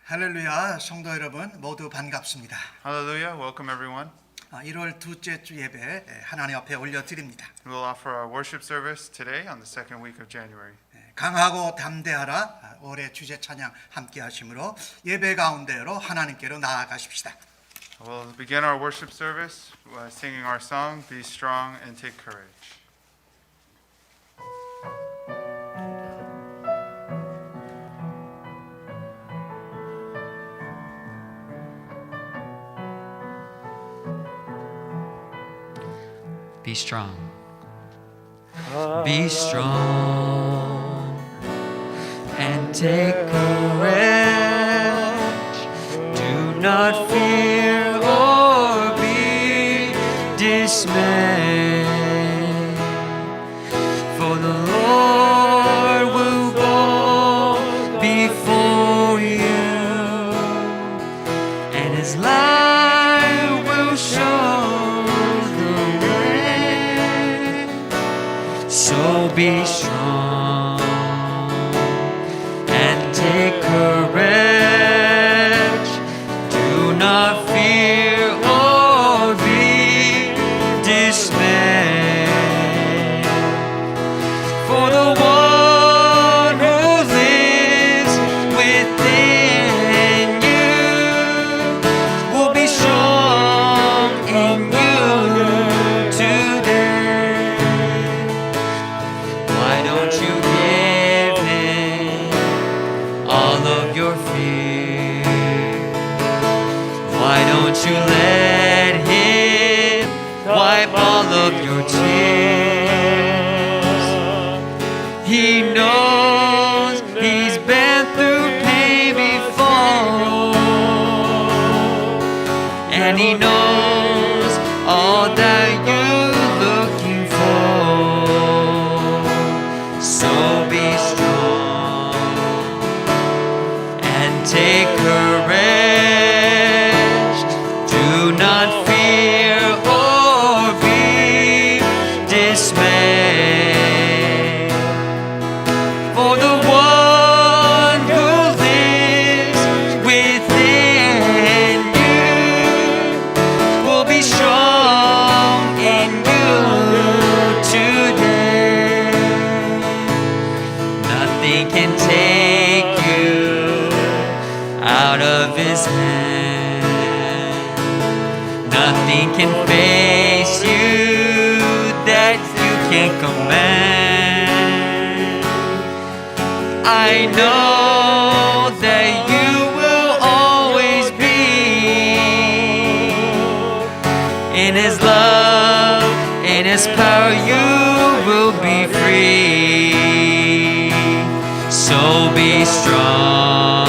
할렐루야, 성도 여러분 모두 반갑습니다. Hallelujah. Welcome everyone. 1월 둘째 주 예배 하나님 앞에 올려드립니다. We will offer our worship service today on the second week of January. 강하고 담대하라 올해 주제 찬양 함께 하심으로 예배 가운데로 하나님께로 나아가십시다. We'll begin our worship service by singing our song, Be Strong and Take Courage. Be strong. Be strong and take courage. Do not fear or be dismayed. For the Lord will go before you, and His light will show. So be strong and take courage. Do not fear or be dismayed. For the one who lives within you will be strong in you today. Why don't you give Him all of your fear? Why don't you let Him wipe all of your tears? He knows He's been through pain before, and He knows all that you're looking for. So be strong and take courage. Do not fear or be dismayed. For the one who lives within you will be strong in you today. Nothing can take you out of His hand. Nothing can face you that you can't command. I know that you will always be in His love, in His power you will be free. So be strong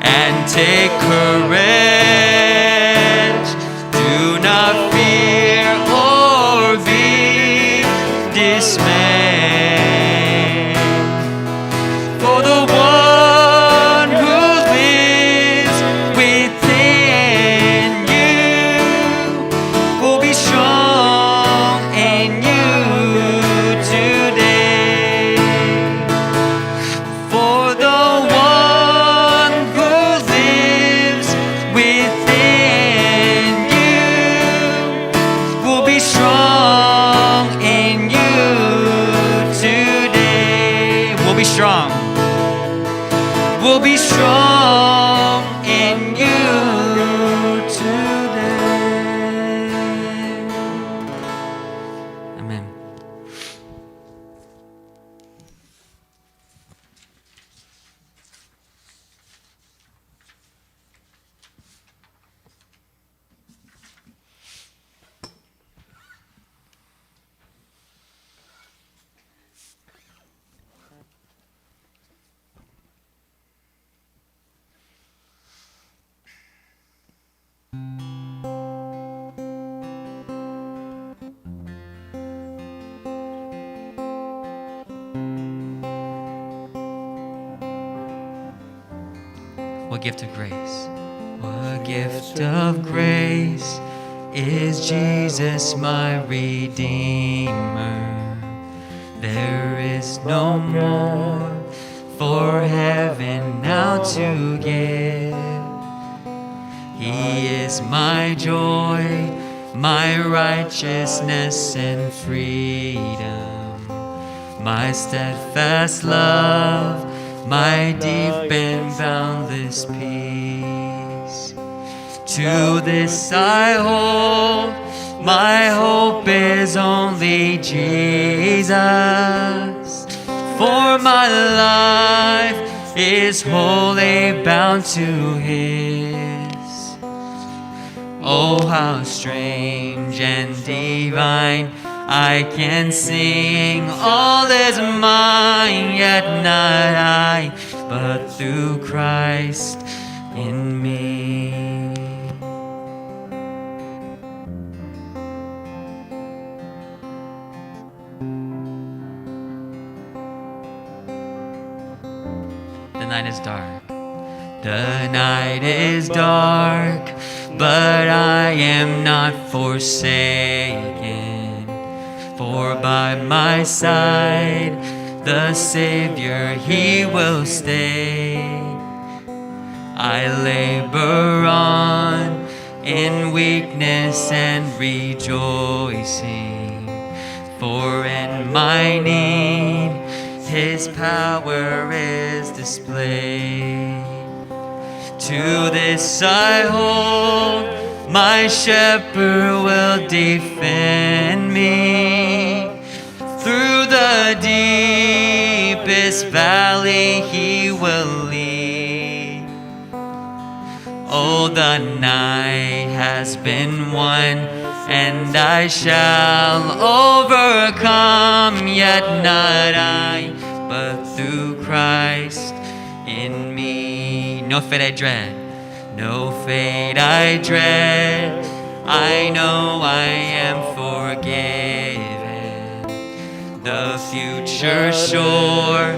and take courage. Do not fear or be dismayed. For the one who lives within you will be strong in you today. For the one who lives within you will be strong in you today. We'll be strong. We'll be strong in you today. Amen. What gift of grace? What gift of grace is Jesus my Redeemer? There is no more for heaven now to give. He is my joy, my righteousness and freedom, my steadfast love, my deep and boundless peace. To this I hold, my hope is only Jesus, for my life is wholly bound to His. Oh, how strange and divine, I can sing all is mine, yet not I, but through Christ in me. The night is dark. The night is dark, but I am not forsaken. For by my side, the Savior, He will stay. I labor on in weakness and rejoicing, for in my need, His power is displayed. To this I hold, my shepherd will defend me. Through the deepest valley He will lead. Oh, the night has been won, and I shall overcome, yet not I, but through Christ in me. No fate I dread, no fate I dread. I know I am forgiven. The future sure,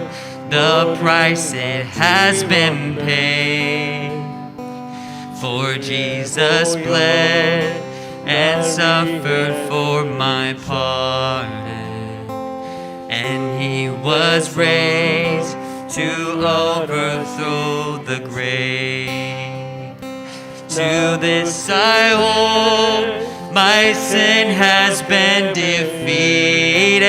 the price it has been paid. For Jesus bled and suffered for my pardon, and He was raised to overthrow the grave. To this I hold, my sin has been defeated.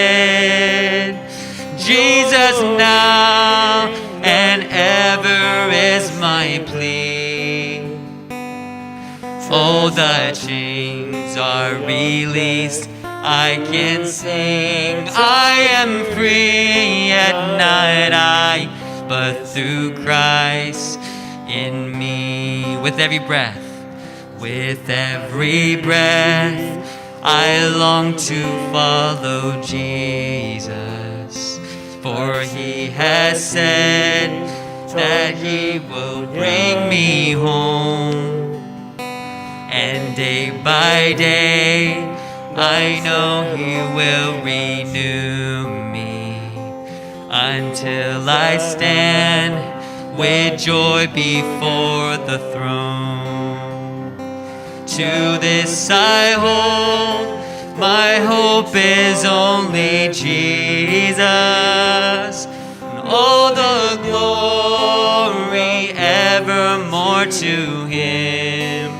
Jesus now and ever is my plea. Oh, the chains are released, I can sing, I am free, yet not I, but through Christ in me. With every breath, I long to follow Jesus, for He has said that He will bring me home. And day by day, I know He will renew me until I stand with joy before the throne. To this I hold, my hope is only Jesus, and all the glory evermore to Him.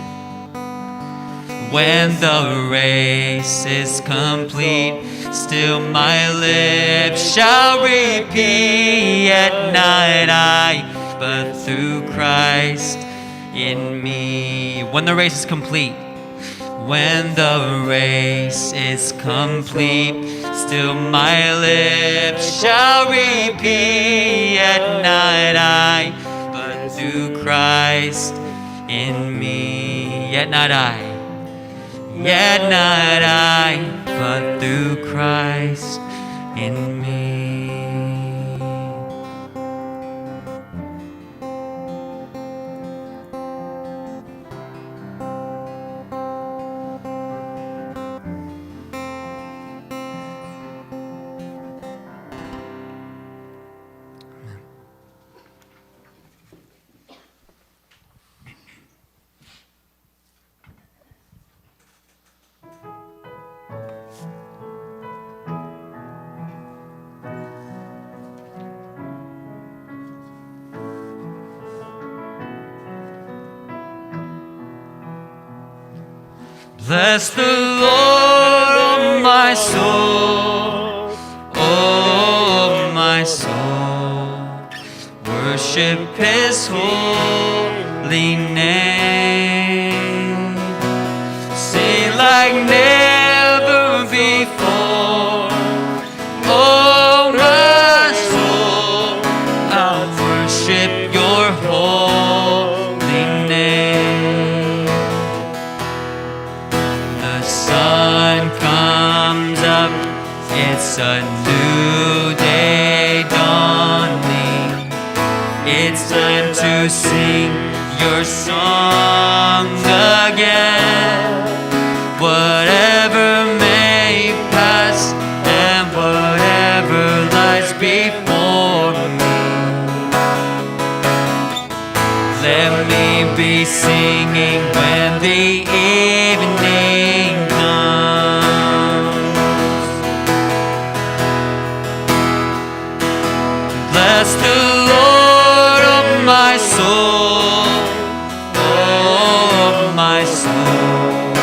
When the race is complete, still my lips shall repeat, yet not I, but through Christ in me. When the race is complete, when the race is complete, still my lips shall repeat, yet not I, but through Christ in me. Yet not I. Yet not I, but through Christ in me. Bless the Lord, oh my soul, oh my soul. Worship His holy name. Sing like never before. Oh my soul, I'll worship your holy name. The sun comes up, it's a new day dawning. It's time to sing your song again. Whatever may pass and whatever lies before me, let me be singing when the evening comes. Bless the Lord, oh my soul, oh my soul.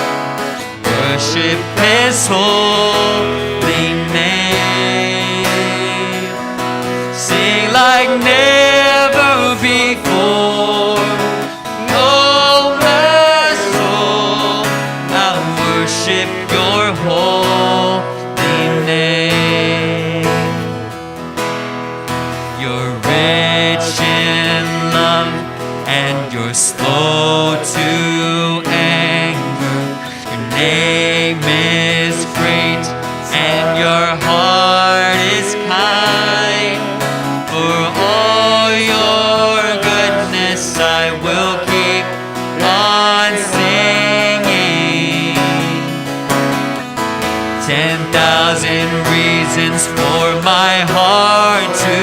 Worship His holy name. Sing like never before. Oh my soul, I'll worship your holy name. You're rich in love and you're slow to anger. Your name is great and your heart is kind. For all your goodness I will keep on singing. 10,000 reasons for my heart to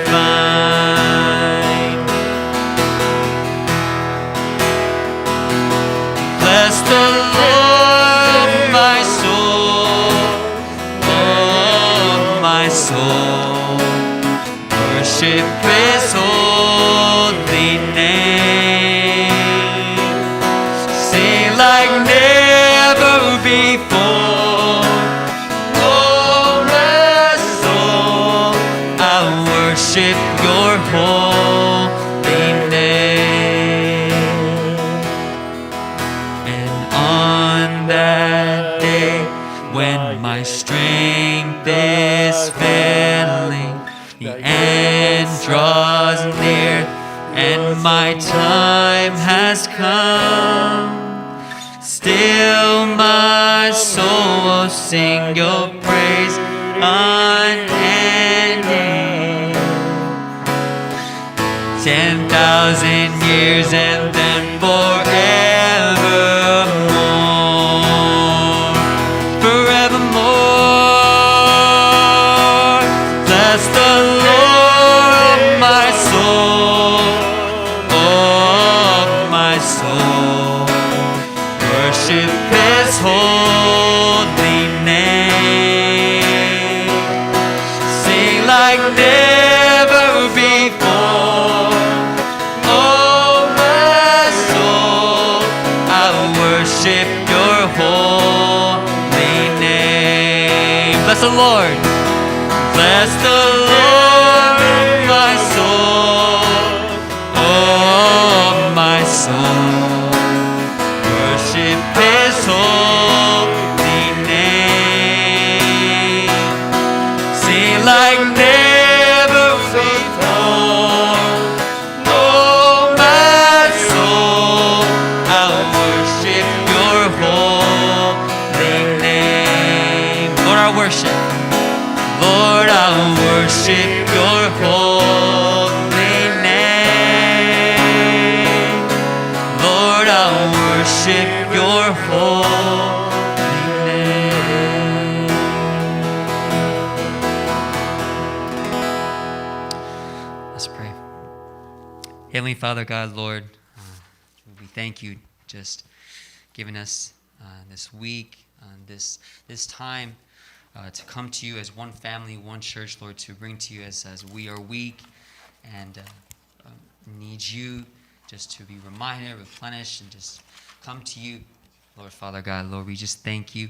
find. Bless the Lord, my soul, oh my soul. Worship His holy name. Sing like never before. Oh my soul, I worship your holy name. And on that day when my strength is failing, the end draws near and my time has come. Still my soul will sing your praise unending. 10,000 years and then forevermore. Forevermore. Bless the Lord, my soul, oh my soul. Worship His holy name. Sing like never before. Oh my soul, I worship your holy name. Bless the Lord. Bless the Lord, my soul, oh my soul. Worship His holy name. Sing like never before. Oh my soul, I'll worship your holy name. Lord, I worship. Lord, I'll worship your holy name. Lord, I'll worship your holy name. Let's pray. Heavenly Father, God, Lord, we thank you just giving us this week, this time to come to you as one family, one church, Lord, to bring to you as we are weak and need you just to be reminded, replenished, and just come to you Lord Father God, Lord, we just thank you.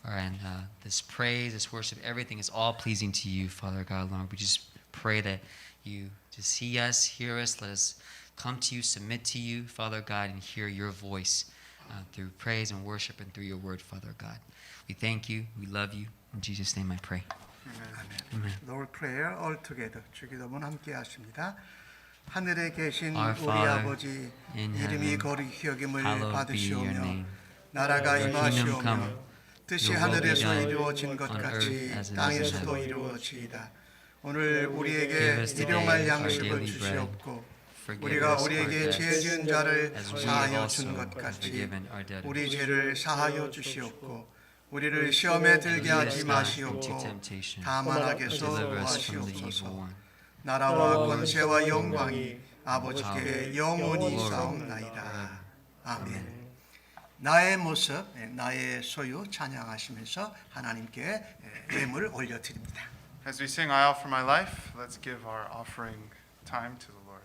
And this praise, this worship, everything is all pleasing to you, Father God, Lord. We just pray that you just see us, hear us, let us come to you, submit to you, Father God, and hear your voice through praise and worship and through your word, Father God. We thank you. We love you. In Jesus' name I pray. 아멘. Lord Prayer all together. 주기도문 함께 하십니다. 하늘에 계신 Our 우리 Father 아버지 in 이름이 heaven, 거룩히 여김을 hallowed be your 받으시오며 name. 나라가 Your kingdom 임하시오며 come. 뜻이 Your will be 하늘에서 done 이루어진 것 on 같이 earth as it is in 땅에서도 heaven. 이루어지이다. 오늘 Give 우리에게 us today 일용할 our 양식을 daily bread. 주시옵고 Forgive 우리가 us our 우리에게 죄 debts 지은 자를 as we 사하여 also 준 것 have 같이 forgiven our debtors. 우리 죄를 사하여 주시옵고 우리를 시험에 들게 Lead us 하지 not into 마시옵고 temptation. 다만 악에서 Deliver us from the evil 구하시옵소서. one. 나라와 권세와 영광이 아버지께 Power, 영원히 glory, 싸움나이다. 아멘. 나의 모습, 나의 소유 찬양하시면서 하나님께 예물을 올려드립니다. As we sing I offer my life, let's give our offering time to the Lord.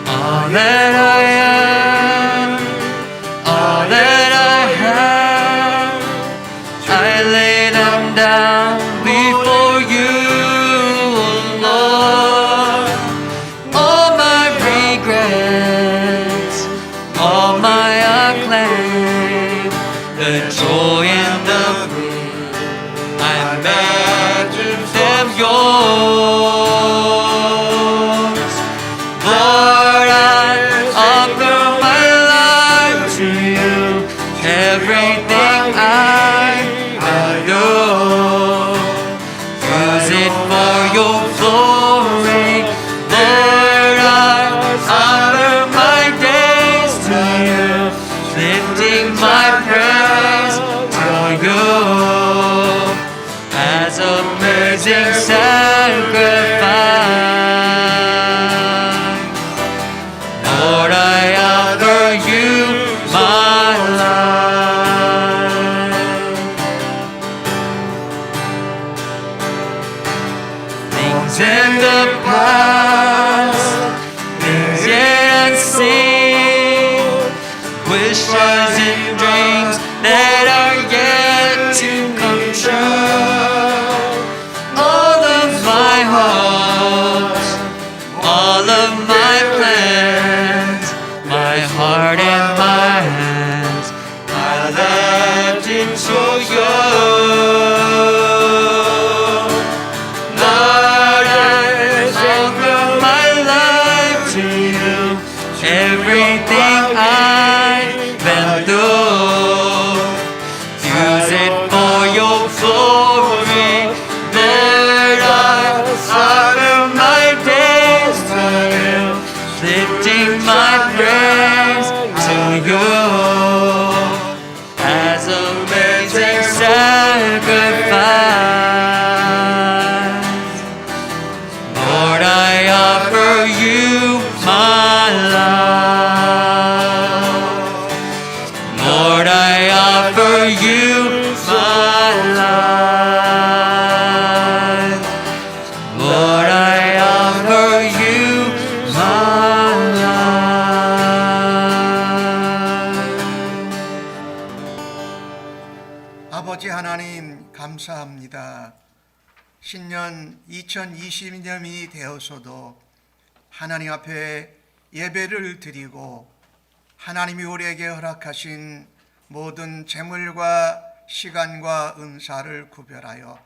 All that I am, all that I have, I lay them down before you, O Lord. All my regrets, all my acclaim, the joy and the pain, I make them yours. Lord, I offer my life to you, everything I do. Use it for your glory. Lord, I offer my days to you, lifting my praise to you as amazing sacrifice. Lord, I offer you my life. Things in the past, things yet unseen, wishes and dreams that are yet to come true. All of my hopes, all of my plans, my heart and my hands, I left into you. Lord, I offer my life to you, everything I've been through. Use it for your glory. Lord, I offer my days to you, lifting my praise to you as amazing sacrifice. Lord, I offer you my life. Lord, I offer you my life. Lord, I offer you my life. 아버지 하나님 감사합니다. 신년 2020년이 되어서도 하나님 앞에 예배를 드리고 하나님이 우리에게 허락하신 모든 재물과 시간과 은사를 구별하여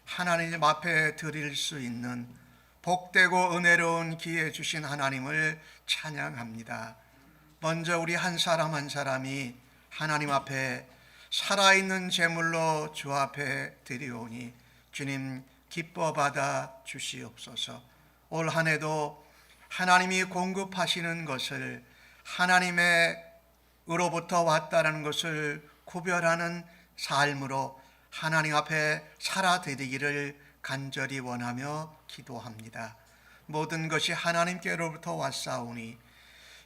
하나님 앞에 드릴 수 있는 복되고 은혜로운 기회 주신 하나님을 찬양합니다. 먼저 우리 한 사람 한 사람이 하나님 앞에 살아있는 제물로 주 앞에 드리오니 주님 기뻐 받아 주시옵소서. 올 한 해도 하나님이 공급하시는 것을 하나님의으로부터 왔다는 것을 구별하는 삶으로 하나님 앞에 살아드리기를 간절히 원하며 기도합니다. 모든 것이 하나님께로부터 왔사오니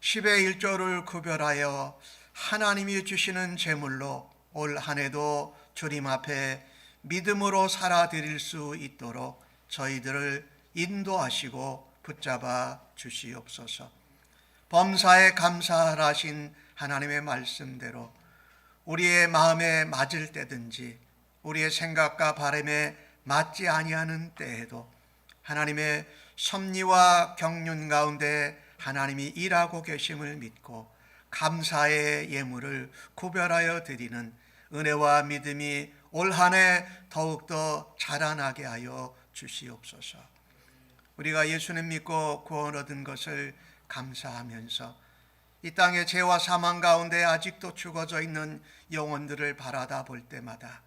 10의 1조를 구별하여 하나님이 주시는 제물로 올 한 해도 주님 앞에 믿음으로 살아드릴 수 있도록 저희들을 인도하시고 붙잡아 주시옵소서. 범사에 감사하신 하나님의 말씀대로 우리의 마음에 맞을 때든지 우리의 생각과 바람에 맞지 아니하는 때에도 하나님의 섭리와 경륜 가운데 하나님이 일하고 계심을 믿고 감사의 예물을 구별하여 드리는 은혜와 믿음이 올 한 해 더욱더 자라나게 하여 주시옵소서. 우리가 예수님 믿고 구원 얻은 것을 감사하면서 이 땅의 죄와 사망 가운데 아직도 죽어져 있는 영혼들을 바라다 볼 때마다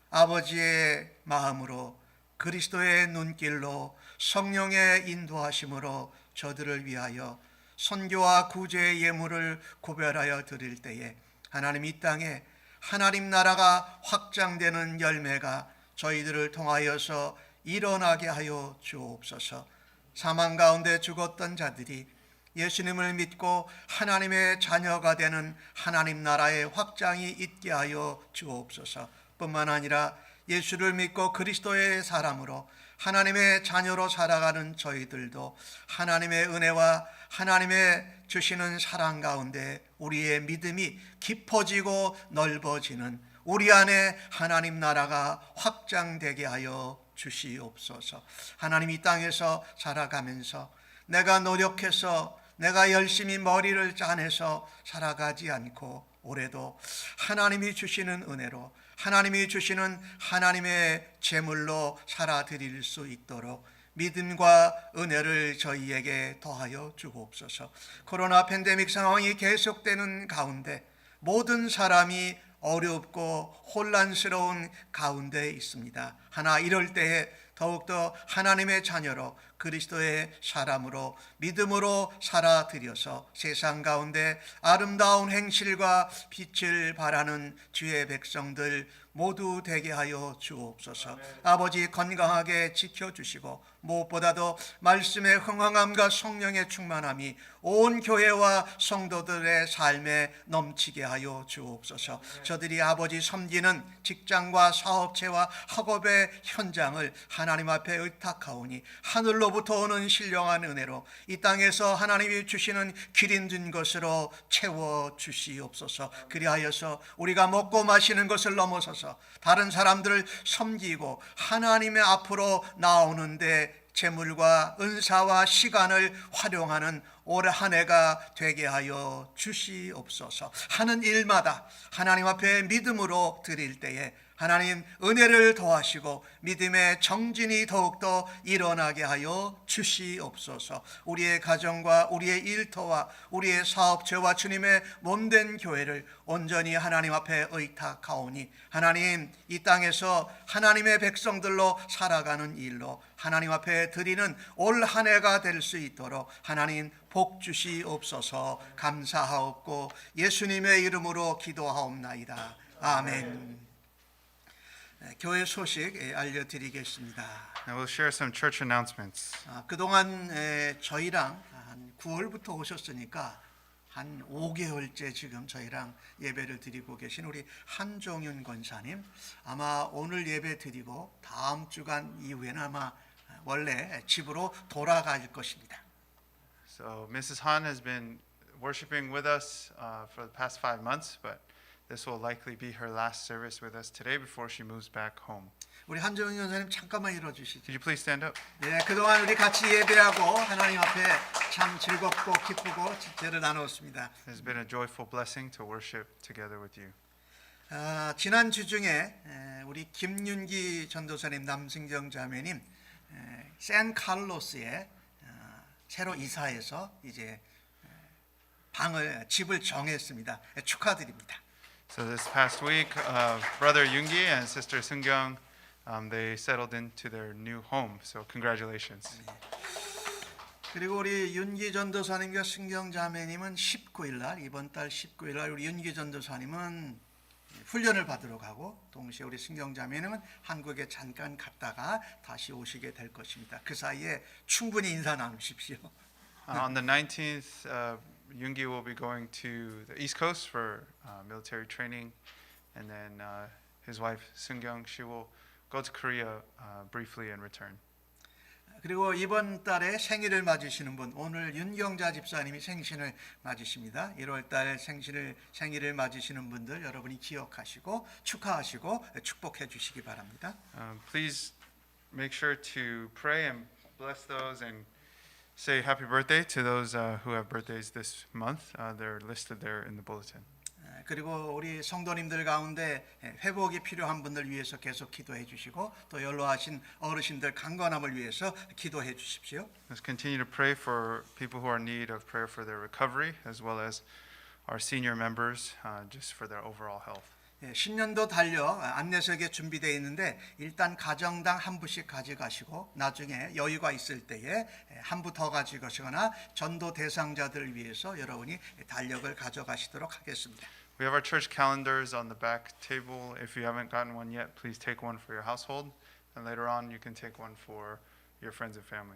아버지의 마음으로 그리스도의 눈길로 성령의 인도하심으로 저들을 위하여 선교와 구제의 예물을 구별하여 드릴 때에 하나님 이 땅에 하나님 나라가 확장되는 열매가 저희들을 통하여서 일어나게 하여 주옵소서. 사망 가운데 죽었던 자들이 예수님을 믿고 하나님의 자녀가 되는 하나님 나라의 확장이 있게 하여 주옵소서. 뿐만 아니라 예수를 믿고 그리스도의 사람으로 하나님의 자녀로 살아가는 저희들도 하나님의 은혜와 하나님의 주시는 사랑 가운데 우리의 믿음이 깊어지고 넓어지는 우리 안에 하나님 나라가 확장되게 하여 주시옵소서. 하나님 이 땅에서 살아가면서 내가 노력해서 내가 열심히 머리를 짜내서 살아가지 않고 올해도 하나님이 주시는 은혜로 하나님이 주시는 하나님의 제물로 살아드릴 수 있도록 믿음과 은혜를 저희에게 더하여 주옵소서. 코로나 팬데믹 상황이 계속되는 가운데 모든 사람이 어렵고 혼란스러운 가운데 있습니다. 하나 이럴 때에 더욱더 하나님의 자녀로 그리스도의 사람으로 믿음으로 살아들여서 세상 가운데 아름다운 행실과 빛을 발하는 주의 백성들 모두 되게 하여 주옵소서. 아버지 건강하게 지켜주시고 무엇보다도 말씀의 흥황함과 성령의 충만함이 온 교회와 성도들의 삶에 넘치게 하여 주옵소서. 저들이 아버지 섬기는 직장과 사업체와 학업의 현장을 하나님 앞에 의탁하오니 하늘로부터 오는 신령한 은혜로 이 땅에서 하나님이 주시는 기름진 것으로 채워 주시옵소서. 그리하여서 우리가 먹고 마시는 것을 넘어서서 다른 사람들을 섬기고 하나님의 앞으로 나오는데 재물과 은사와 시간을 활용하는 올 한 해가 되게 하여 주시옵소서. 하는 일마다 하나님 앞에 믿음으로 드릴 때에 하나님 은혜를 더하시고 믿음의 정진이 더욱더 일어나게 하여 주시옵소서. 우리의 가정과 우리의 일터와 우리의 사업체와 주님의 몸된 교회를 온전히 하나님 앞에 의탁하오니 하나님 이 땅에서 하나님의 백성들로 살아가는 일로 하나님 앞에 드리는 올 한 해가 될 수 있도록 하나님 복 주시옵소서. 감사하옵고 예수님의 이름으로 기도하옵나이다. 아멘. 교회 소식 알려드리겠습니다. And we'll share some church announcements. 그동안 저희랑 한 9월부터 오셨으니까 한 5개월째 지금 저희랑 예배를 드리고 계신 우리 한종윤 권사님, 아마 오늘 예배 드리고 다음 주간 이후에는 아마 원래 집으로 돌아갈 것입니다. So Mrs. Han has been worshiping with us for the past 5 months, but this will likely be her last service with us today before she moves back home. 우리 한종윤 권사님 잠깐만 일어주시죠. Could you please stand up? 네, 그동안 우리 같이 예배하고 하나님 앞에 참 즐겁고 기쁘고 집회를 나누었습니다. It has been a joyful blessing to worship together with you. 지난 주 중에 우리 김윤기 전도사님, 남승경 자매님 샌칼로스에 새로 이사해서 이제 집을 정했습니다. 축하드립니다. So this past week, Brother Yoongi and Sister Seungkyung, they settled into their new home. So congratulations. 그리고 우리 윤기 전도사님과 승경 자매님은 19일 날, 이번 달 19일 날 우리 윤기 전도사님은 훈련을 받으러 가고 동시에 우리 승경 자매님은 한국에 잠깐 갔다가 다시 오시게 될 것입니다. 그 사이에 충분히 인사 나누십시오. On the 19th, Yoongi will be going to the East Coast for military training, and then his wife Seungkyung, she will go to Korea briefly and return. 그리고 이번 달에 생일을 맞으시는 분, 오늘 윤경자 집사님이 생신을 맞으십니다. 1월 달 생일을 맞으시는 분들 여러분이 기억하시고 축하하시고 축복해 주시기 바랍니다. Please make sure to pray and bless those and say happy birthday to those who have birthdays this month. They're listed there in the bulletin. 그리고 우리 성도님들 가운데 회복이 필요한 분들 위해서 계속 기도해 주시고 또 연로하신 어르신들 강건함을 위해서 기도해 주십시오. Let's continue to pray for people who are in need of prayer for their recovery, as well as our senior members, just for their overall health. 10년도 달려 안내석에 준비되어 있는데 일단 가정당 한 부씩 가져가시고 나중에 여유가 있을 때에 한 부 더 가져가시거나 전도 대상자들을 위해서 여러분이 달력을 가져가시도록 하겠습니다. We have our church calendars on the back table. If you haven't gotten one yet, please take one for your household, and later on you can take one for your friends and family.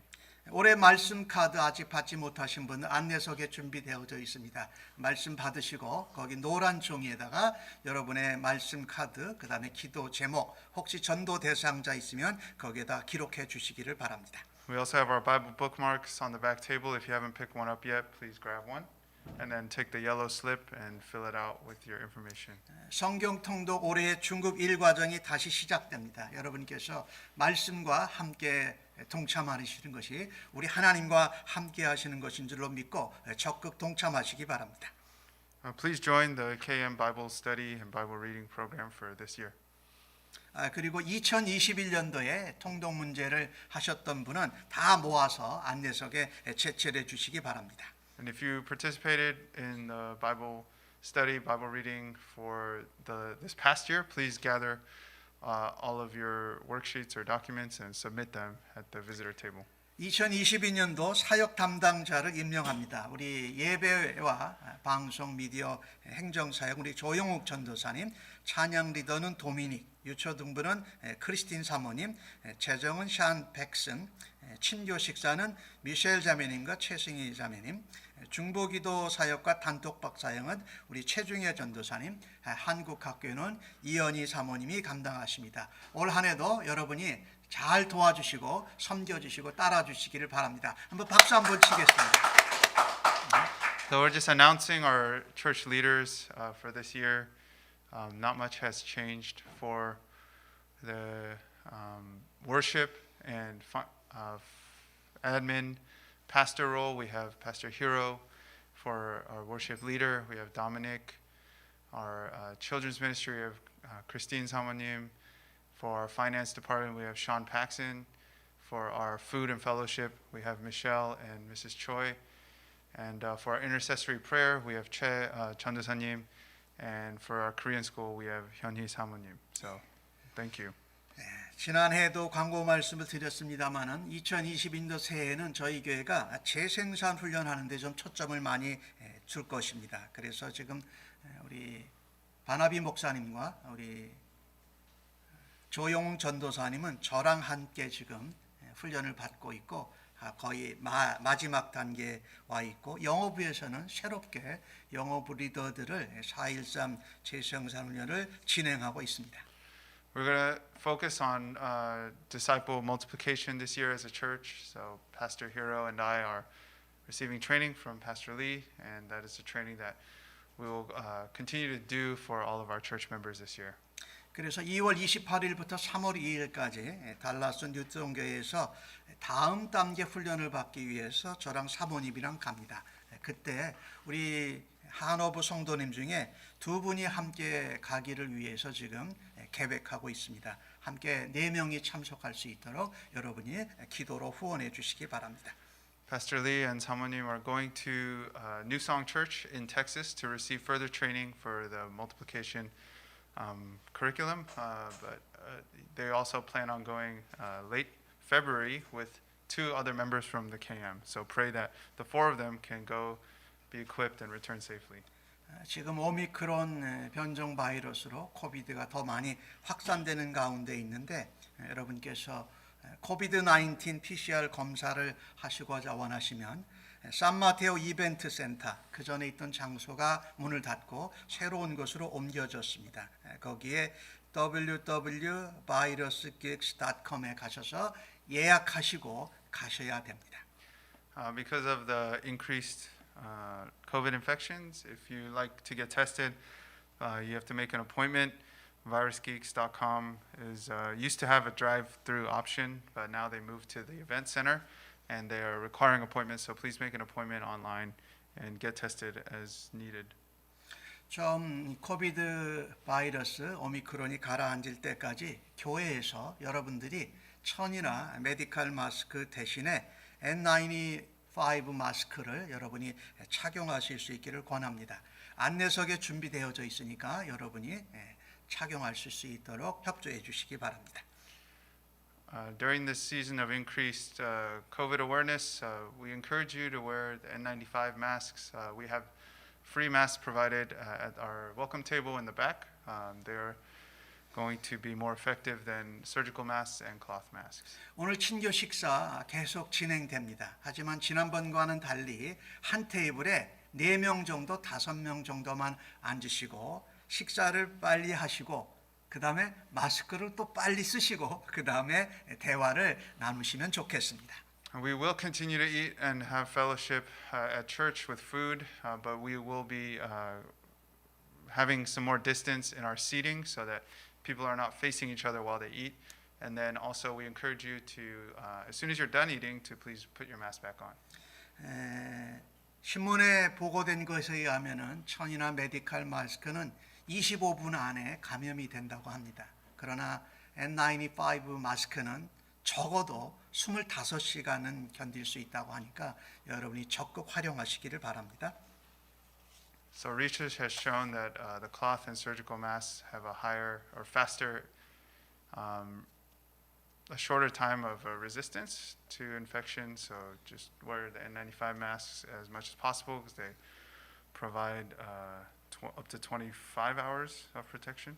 올해 말씀 카드 아직 받지 못하신 분은 안내석에 준비되어져 있습니다. 말씀 받으시고 거기 노란 종이에다가 여러분의 말씀 카드, 그다음에 기도 제목, 혹시 전도 대상자 있으면 거기에다 기록해 주시기를 바랍니다. We also have our Bible bookmarks on the back table. If you haven't picked one up yet, please grab one, and then take the yellow slip and fill it out with your information. 성경 통독 올해의 중급 1과정이 다시 시작됩니다. 여러분께서 말씀과 함께 동참하시는 것이 우리 하나님과 함께 하시는 것인 줄로 믿고 적극 동참하시기 바랍니다. Please join the KM Bible Study and Bible Reading program for this year. 그리고 2021년도에 통독 문제를 하셨던 분은 다 모아서 안내석에 제출해 주시기 바랍니다. And if you participated in the Bible study, Bible reading for this past year, please gather all of your worksheets or documents and submit them at the visitor table. 2022년도 사역 담당자를 임명합니다. 우리 예배와 방송 미디어 행정사역 우리 조영욱 전도사님, 찬양 리더는 도미닉, 유초 등부는 크리스틴 사모님, 재정은 샨 백슨, 친교 식사는 미셸 자매님과 최승희 자매님, 중보기도 사역과 단톡방 사역은 우리 최중혜 전도사님, 한국학교는 이연희 사모님이 감당하십니다. 올 한해도 여러분이 잘 도와주시고 섬겨주시고 따라주시기를 바랍니다. 한번 박수 한번 치겠습니다. So we're just announcing our church leaders for this year. Not much has changed for the worship and admin pastor role. We have Pastor Hiro. For our worship leader, we have Dominic. Our children's ministry, we have Christine Samonim. For our finance department, we have Sean Paxson. For our food and fellowship, we have Michelle and Mrs. Choi. And for our intercessory prayer, we have Che Chandosanim. And for our Korean school, we have Hyunhee Samonim. So, thank you. 지난해에도 광고 말씀을 드렸습니다마는 2022년도 새해에는 저희 교회가 재생산 훈련하는 데 좀 초점을 많이 줄 것입니다. 그래서 지금 우리 바나비 목사님과 우리 조용웅 전도사님은 저랑 함께 지금 훈련을 받고 있고 거의 마지막 단계에 와 있고 영어부에서는 새롭게 영어부 리더들을 4.13 재생산 훈련을 진행하고 있습니다. We're going to focus on disciple multiplication this year as a church. So Pastor Hiro and I are receiving training from Pastor Lee, and that is the training that we will continue to do for all of our church members this year. 그래서 2월 28일부터 3월 2일까지 달라스 뉴턴교회에서 다음 단계 훈련을 받기 위해서 저랑 사모님이랑 갑니다. 그때 우리 한어부 성도님 중에 두 분이 함께 가기를 위해서 지금 계획하고 있습니다. 함께 4명이 참석할 수 있도록 여러분이 기도로 후원해 주시기 바랍니다. Pastor Lee and Samonim are going to New Song Church in Texas to receive further training for the multiplication curriculum, but they also plan on going late February with 2 other members from the KM. So pray that the 4 of them can go be equipped and return safely. 지금 오미크론 변종 바이러스로 코비드가 더 많이 확산되는 가운데 있는데 여러분께서 코비드-19 PCR 검사를 하시고자 원하시면 산마테오 이벤트 센터 그 전에 있던 장소가 문을 닫고 새로운 곳으로 옮겨졌습니다. 거기에 www.virusgeeks.com에 가셔서 예약하시고 가셔야 됩니다. Because of the increased COVID infections, if you like to get tested, you have to make an appointment. VirusGeeks.com is used to have a drive-through option, but now they moved to the event center, and they are requiring appointments. So please make an appointment online and get tested as needed. 좀 코비드 바이러스 오미크론이 가라앉을 때까지 교회에서 여러분들이 천이나 메디칼 마스크 대신에 N95 마스크를 여러분이 착용하실 수 있기를 권합니다. 안내석에 준비되어져 있으니까 여러분이 착용하실 수 있도록 협조해 주시기 바랍니다. During this season of increased COVID awareness, we encourage you to wear the N95 masks. We have free masks provided at our welcome table in the back. They're going to be more effective than surgical masks and cloth masks. 오늘 친교 식사 계속 진행됩니다. 하지만 지난번과는 달리 한 테이블에 4명 정도, 5명 정도만 앉으시고 식사를 빨리 하시고 그 다음에 마스크를 또 빨리 쓰시고 그 다음에 대화를 나누시면 좋겠습니다. We will continue to eat and have fellowship at church with food, but we will be having some more distance in our seating so that people are not facing each other while they eat. And then also we encourage you to, as soon as you're done eating, to please put your mask back on. 신문에 보고된 것에 의하면은 천이나 메디칼 마스크는 25분 안에 감염이 된다고 합니다. 그러나 N95 마스크는 적어도 25시간은 견딜 수 있다고 하니까 여러분이 적극 활용하시기를 바랍니다. So research has shown that the cloth and surgical masks have a higher or faster, a shorter time of resistance to infection. So just wear the N95 masks as much as possible because they provide up to 25 hours of protection.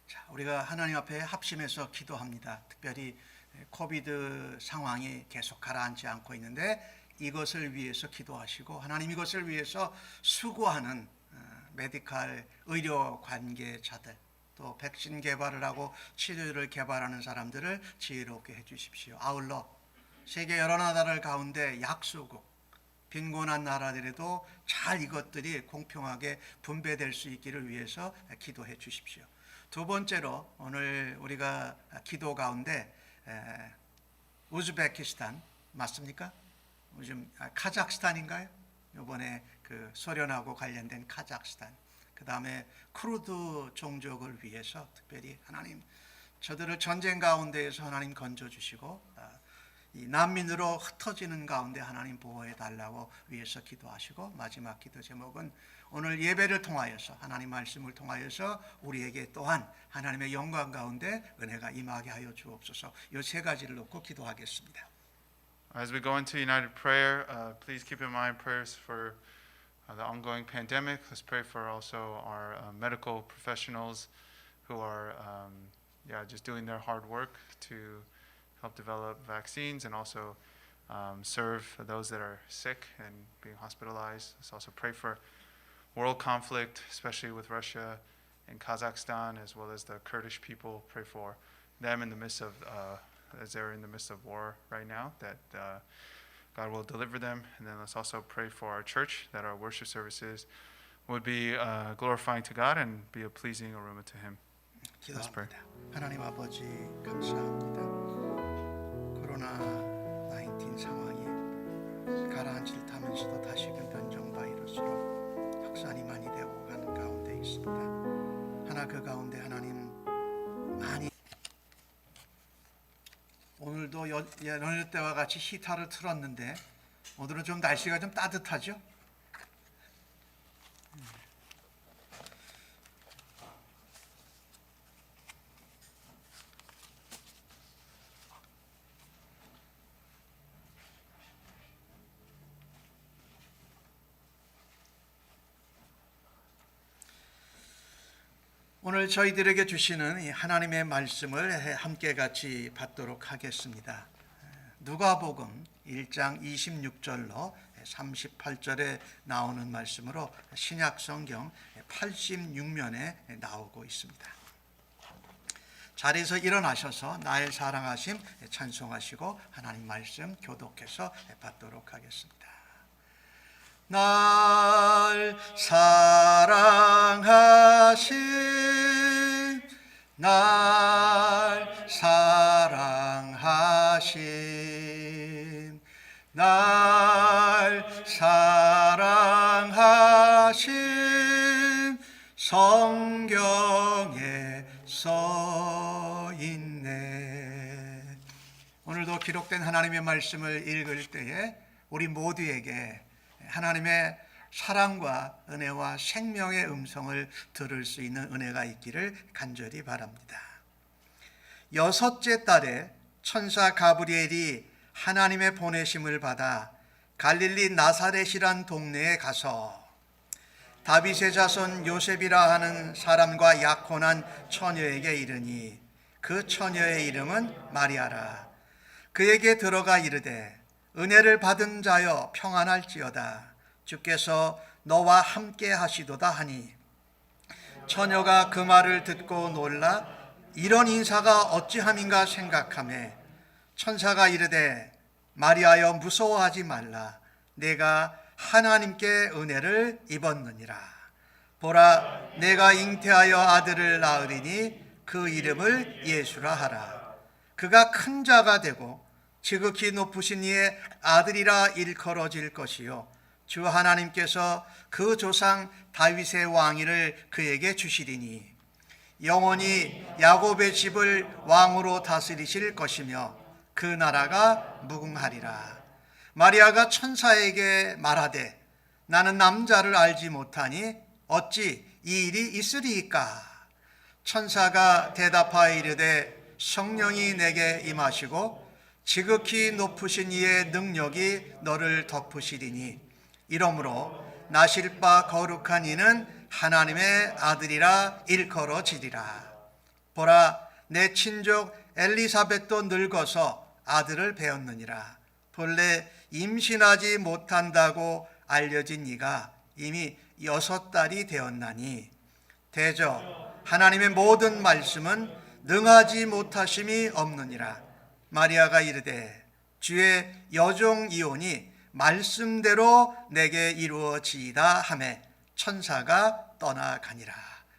자, 우리가 하나님 앞에 합심해서 기도합니다. 특별히 코비드 상황이 계속 가라앉지 않고 있는데 이것을 위해서 기도하시고 하나님 이것을 위해서 수고하는 메디칼 의료 관계자들 또 백신 개발을 하고 치료를 개발하는 사람들을 지혜롭게 해주십시오. 아울러 세계 여러 나라들 가운데 약소국 빈곤한 나라들에도 잘 이것들이 공평하게 분배될 수 있기를 위해서 기도해 주십시오. 두 번째로 오늘 우리가 기도 가운데 우즈베키스탄 맞습니까? 요즘 카자흐스탄인가요? 이번에 그 소련하고 관련된 카자흐스탄. 그 다음에 쿠르드 종족을 위해서 특별히 하나님 저들을 전쟁 가운데에서 하나님 건져 주시고 이 난민으로 흩어지는 가운데 하나님 보호해 달라고 위해서 기도하시고 마지막 기도 제목은 오늘 예배를 통하여서 하나님 말씀을 통하여서 우리에게 또한 하나님의 영광 가운데 은혜가 임하게 하여 주옵소서. 이 세 가지를 놓고 기도하겠습니다. As we go into united prayer, please keep in mind prayers for the ongoing pandemic. Let's pray for also our medical professionals who are just doing their hard work to help develop vaccines and also serve those that are sick and being hospitalized. Let's also pray for world conflict, especially with Russia and Kazakhstan, as well as the Kurdish people. Pray for them in the midst of, as they're in the midst of war right now, that God will deliver them. And then let's also pray for our church, that our worship services would be glorifying to God and be a pleasing aroma to Him. Let's pray. 기도합니다. 하나님 아버지 감사합니다. 코로나19 상황이 가라앉을 타면서도 다시금 변종 바이러스로 확산이 많이 되고 가는 가운데 있습니다. 하나 그 가운데 하나님 많이 오늘도 여느 때와 같이 히터를 틀었는데 오늘은 좀 날씨가 좀 따뜻하죠? 오늘 저희들에게 주시는 이 하나님의 말씀을 함께 같이 받도록 하겠습니다. 누가복음 1장 26절로 38절에 나오는 말씀으로 신약 성경 86면에 나오고 있습니다. 자리에서 일어나셔서 나의 사랑하심 찬송하시고 하나님 말씀 교독해서 받도록 하겠습니다. 날 사랑하심 날 사랑하심 날 사랑하심 성경에 써 있네. 오늘도 기록된 하나님의 말씀을 읽을 때에 우리 모두에게 하나님의 사랑과 은혜와 생명의 음성을 들을 수 있는 은혜가 있기를 간절히 바랍니다. 6째 달에 천사 가브리엘이 하나님의 보내심을 받아 갈릴리 나사렛이란 동네에 가서 다윗의 자손 요셉이라 하는 사람과 약혼한 처녀에게 이르니 그 처녀의 이름은 마리아라. 그에게 들어가 이르되 은혜를 받은 자여 평안할지어다. 주께서 너와 함께 하시도다 하니 처녀가 그 말을 듣고 놀라 이런 인사가 어찌함인가 생각하매 천사가 이르되 마리아여 무서워하지 말라. 내가 하나님께 은혜를 입었느니라. 보라 내가 잉태하여 아들을 낳으리니 그 이름을 예수라 하라. 그가 큰 자가 되고 지극히 높으신 이의 아들이라 일컬어질 것이요 주 하나님께서 그 조상 다윗의 왕위를 그에게 주시리니 영원히 야곱의 집을 왕으로 다스리실 것이며 그 나라가 무궁하리라. 마리아가 천사에게 말하되 나는 남자를 알지 못하니 어찌 이 일이 있으리이까. 천사가 대답하여 이르되 성령이 내게 임하시고 지극히 높으신 이의 능력이 너를 덮으시리니 이러므로 나실 바 거룩한 이는 하나님의 아들이라 일컬어지리라. 보라 내 친족 엘리사벳도 늙어서 아들을 배었느니라. 본래 임신하지 못한다고 알려진 이가 이미 6달이 되었나니 대저 하나님의 모든 말씀은 능하지 못하심이 없느니라. 마리아가 이르되 주의 여종 이오니 말씀대로 내게 이루어지이다 하매 천사가 떠나가니라.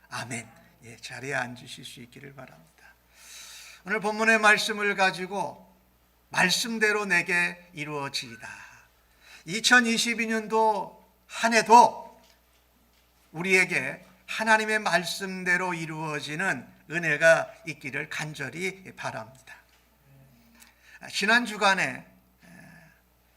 아멘. 예, 자리에 앉으실 수 있기를 바랍니다. 오늘 본문의 말씀을 가지고 말씀대로 내게 이루어지이다. 2022년도 한 해도 우리에게 하나님의 말씀대로 이루어지는 은혜가 있기를 간절히 바랍니다. 지난 주간에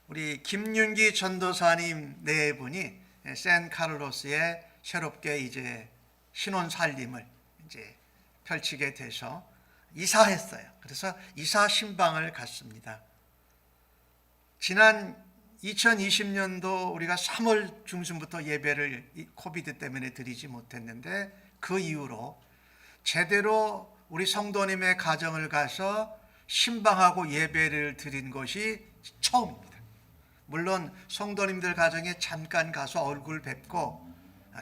우리 김윤기 전도사님 네 분이 샌카를로스에 새롭게 이제 신혼 살림을 이제 펼치게 돼서 이사했어요. 그래서 이사 신방을 갔습니다. 지난 2020년도 우리가 3월 중순부터 예배를 코비드 때문에 드리지 못했는데 그 이후로 제대로 우리 성도님의 가정을 가서 신방하고 예배를 드린 것이 처음입니다. 물론 성도님들 가정에 잠깐 가서 얼굴 뵙고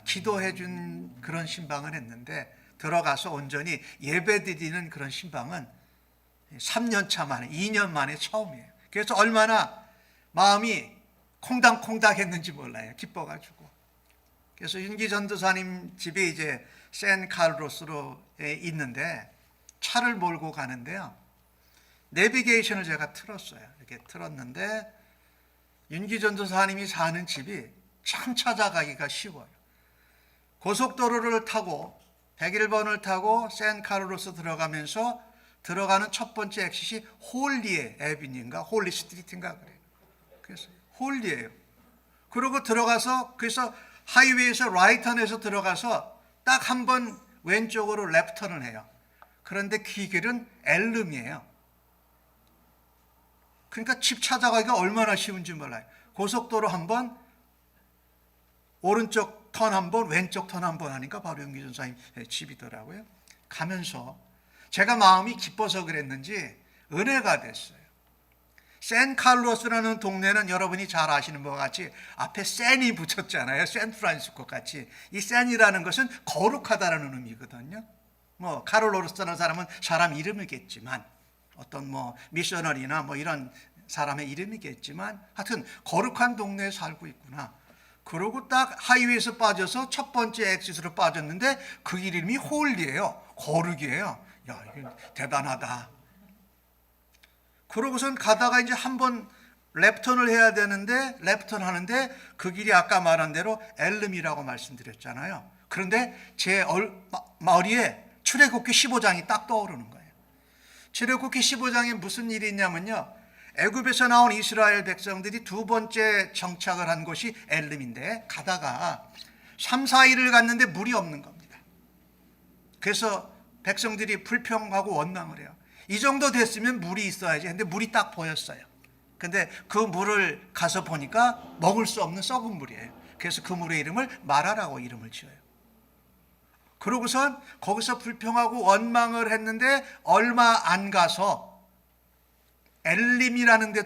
기도해 준 그런 신방을 했는데 들어가서 온전히 예배 드리는 그런 신방은 3년 차 만에 2년 만에 처음이에요. 그래서 얼마나 마음이 콩닥콩닥 했는지 몰라요. 기뻐가지고. 그래서 윤기 전도사님 집이 이제 샌카를로스로 있는데 차를 몰고 가는데요. 내비게이션을 제가 틀었어요. 이렇게 틀었는데 윤기 전도사님이 사는 집이 참 찾아가기가 쉬워요. 고속도로를 타고 101번을 타고 샌카를로스 들어가면서 들어가는 첫 번째 엑시트 홀리에 에비뉴인가 홀리 스트리트인가 그래요. 그래서 홀리예요. 그러고 들어가서 그래서 하이웨이에서 라이턴에서 들어가서 딱 한 번 왼쪽으로 랩턴을 해요. 그런데 그 길은 엘름이에요. 그러니까 집 찾아가기가 얼마나 쉬운지 몰라요. 고속도로 한 번, 오른쪽 턴 한 번, 왼쪽 턴 한 번 하니까 바로 윤기 전사님 집이더라고요. 가면서 제가 마음이 기뻐서 그랬는지 은혜가 됐어요. 샌칼로스라는 동네는 여러분이 잘 아시는 것 같이 앞에 샌이 붙였잖아요. 샌프란시스코 같이. 이 샌이라는 것은 거룩하다라는 의미거든요. 뭐 카롤 로스라는 사람은 사람 이름이겠지만 어떤 뭐 미셔너리나 뭐 이런 사람의 이름이겠지만 하여튼 거룩한 동네에 살고 있구나. 그러고 딱 하이웨이에서 빠져서 첫 번째 엑시스로 빠졌는데 그 이름이 홀리예요. 거룩이에요. 야, 이거 대단하다. 그러고선 가다가 이제 한번 랩턴을 해야 되는데 랩턴 하는데 그 길이 아까 말한 대로 엘름이라고 말씀드렸잖아요. 그런데 제 머리에 출애굽기 15장이 딱 떠오르는 거예요. 출애굽기 15장에 무슨 일이 있냐면요. 애굽에서 나온 이스라엘 백성들이 두 번째 정착을 한 곳이 엘름인데 가다가 3, 4일을 갔는데 물이 없는 겁니다. 그래서 백성들이 불평하고 원망을 해요. 이 정도 됐으면 물이 있어야지. 근데 물이 딱 보였어요. 근데 그 물을 가서 보니까 먹을 수 없는 썩은 물이에요. 그래서 그 물의 이름을 마라라고 이름을 지어요. 그러고선 거기서 불평하고 원망을 했는데 얼마 안 가서 엘림이라는 데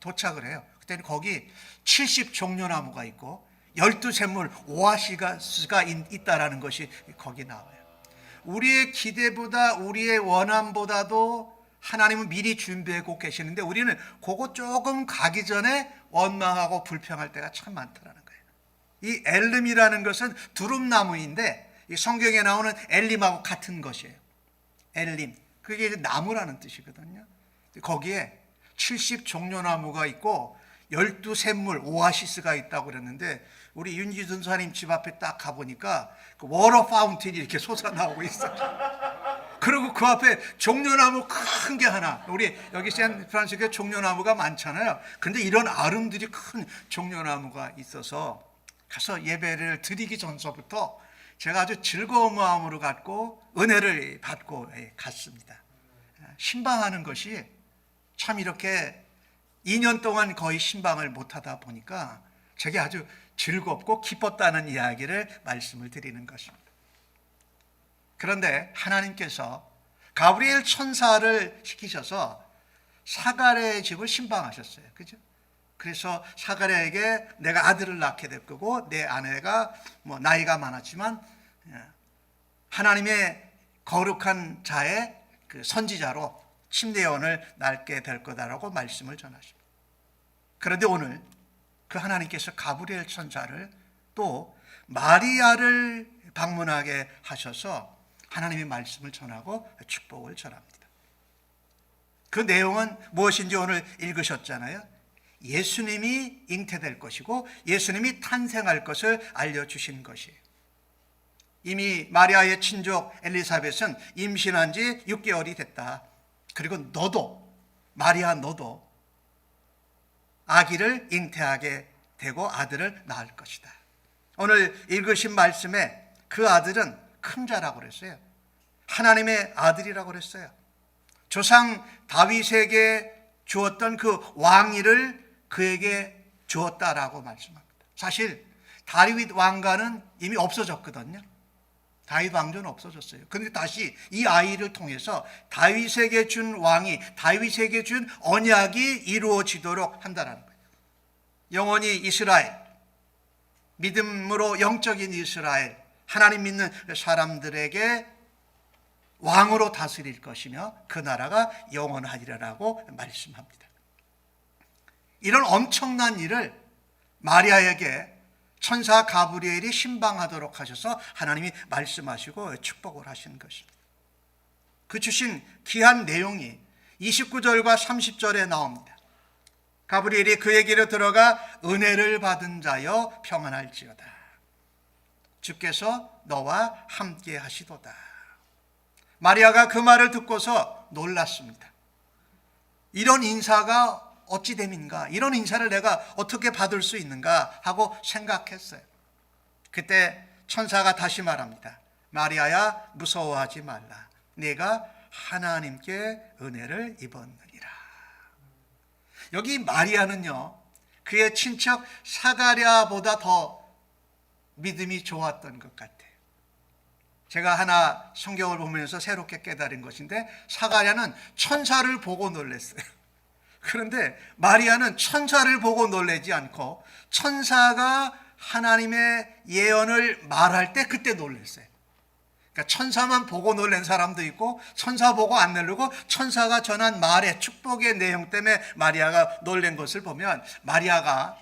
도착을 해요. 그때는 거기 70종려나무가 있고 12샘물 오아시스가 있다라는 것이 거기 나와요. 우리의 기대보다 우리의 원함보다도 하나님은 미리 준비하고 계시는데 우리는 그거 조금 가기 전에 원망하고 불평할 때가 참 많더라는 거예요. 이 엘림이라는 것은 두릅나무인데 이 성경에 나오는 엘림하고 같은 것이에요. 엘림, 그게 이제 나무라는 뜻이거든요. 거기에 70종려나무가 있고 12샘물 오아시스가 있다고 그랬는데 우리 윤기준 사님 집 앞에 딱 가보니까 그 워터 파운틴이 이렇게 솟아나오고 있어요. 그리고 그 앞에 종려나무 큰 게 하나, 우리 여기 샌프란시스코에 종려나무가 많잖아요. 근데 이런 아름드리 큰 종려나무가 있어서 가서 예배를 드리기 전서부터 제가 아주 즐거운 마음으로 갔고 은혜를 받고 갔습니다. 신방하는 것이 참 이렇게 2년 동안 거의 신방을 못하다 보니까 제게 아주 즐겁고 기뻤다는 이야기를 말씀을 드리는 것입니다. 그런데 하나님께서 가브리엘 천사를 시키셔서 사가랴의 집을 신방하셨어요. 그죠? 그래서 사가랴에게 내가 아들을 낳게 될 거고 내 아내가 뭐 나이가 많았지만 하나님의 거룩한 자의 그 선지자로 침례원을 낳게 될 거다라고 말씀을 전하십니다. 그런데 오늘 그 하나님께서 가브리엘 천사를 또 마리아를 방문하게 하셔서 하나님의 말씀을 전하고 축복을 전합니다. 그 내용은 무엇인지 오늘 읽으셨잖아요. 예수님이 잉태될 것이고 예수님이 탄생할 것을 알려주신 것이에요. 이미 마리아의 친족 엘리사벳은 임신한 지 6개월이 됐다. 그리고 너도, 마리아 너도 아기를 잉태하게 되고 아들을 낳을 것이다. 오늘 읽으신 말씀에 그 아들은 큰 자라고 그랬어요. 하나님의 아들이라고 그랬어요. 조상 다윗에게 주었던 그 왕위를 그에게 주었다라고 말씀합니다. 사실 다윗 왕가는 이미 없어졌거든요. 다윗 왕조는 없어졌어요. 그런데 다시 이 아이를 통해서 다윗에게 준 왕이, 다윗에게 준 언약이 이루어지도록 한다는 거예요. 영원히 이스라엘, 믿음으로 영적인 이스라엘, 하나님 믿는 사람들에게 왕으로 다스릴 것이며 그 나라가 영원하리라고 말씀합니다. 이런 엄청난 일을 마리아에게 천사 가브리엘이 신방하도록 하셔서 하나님이 말씀하시고 축복을 하신 것입니다. 그 주신 귀한 내용이 29절과 30절에 나옵니다. 가브리엘이 그에게로 들어가 은혜를 받은 자여 평안할지어다. 주께서 너와 함께 하시도다. 마리아가 그 말을 듣고서 놀랐습니다. 이런 인사가 어찌 됨인가? 이런 인사를 내가 어떻게 받을 수 있는가? 하고 생각했어요. 그때 천사가 다시 말합니다. 마리아야 무서워하지 말라. 네가 하나님께 은혜를 입었느니라. 여기 마리아는요, 그의 친척 사가랴보다 더 믿음이 좋았던 것 같아요. 제가 하나 성경을 보면서 새롭게 깨달은 것인데 사가랴는 천사를 보고 놀랐어요. 그런데 마리아는 천사를 보고 놀라지 않고 천사가 하나님의 예언을 말할 때 그때 놀랐어요. 그러니까 천사만 보고 놀란 사람도 있고 천사 보고 안 놀라고 천사가 전한 말의 축복의 내용 때문에 마리아가 놀란 것을 보면 마리아가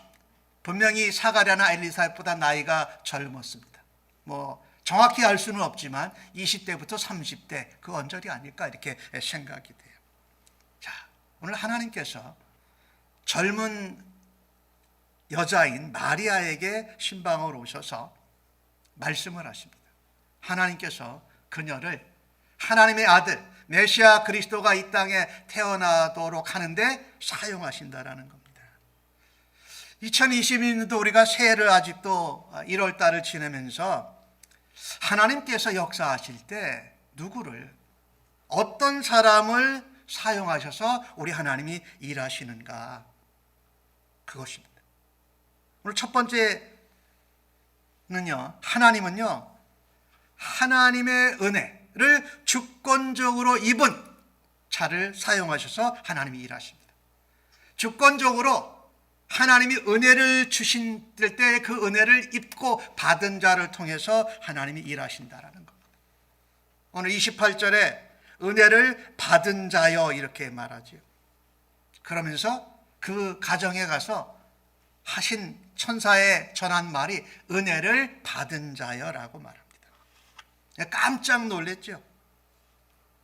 분명히 사가랴나 엘리사벳보다 나이가 젊었습니다. 뭐 정확히 알 수는 없지만 20대부터 30대 그 언저리 아닐까 이렇게 생각이 돼요. 자, 오늘 하나님께서 젊은 여자인 마리아에게 신방을 오셔서 말씀을 하십니다. 하나님께서 그녀를 하나님의 아들 메시아 그리스도가 이 땅에 태어나도록 하는데 사용하신다라는 겁니다. 2022년도 우리가 새해를 아직도 1월 달을 지내면서 하나님께서 역사하실 때 누구를 어떤 사람을 사용하셔서 우리 하나님이 일하시는가 그것입니다. 오늘 첫 번째는요, 하나님은요 하나님의 은혜를 주권적으로 입은 자를 사용하셔서 하나님이 일하십니다. 주권적으로 하나님이 은혜를 주신 때 그 은혜를 입고 받은 자를 통해서 하나님이 일하신다라는 겁니다. 오늘 28절에 은혜를 받은 자여 이렇게 말하죠. 그러면서 그 가정에 가서 하신 천사의 전한 말이 은혜를 받은 자여라고 말합니다. 깜짝 놀랐죠.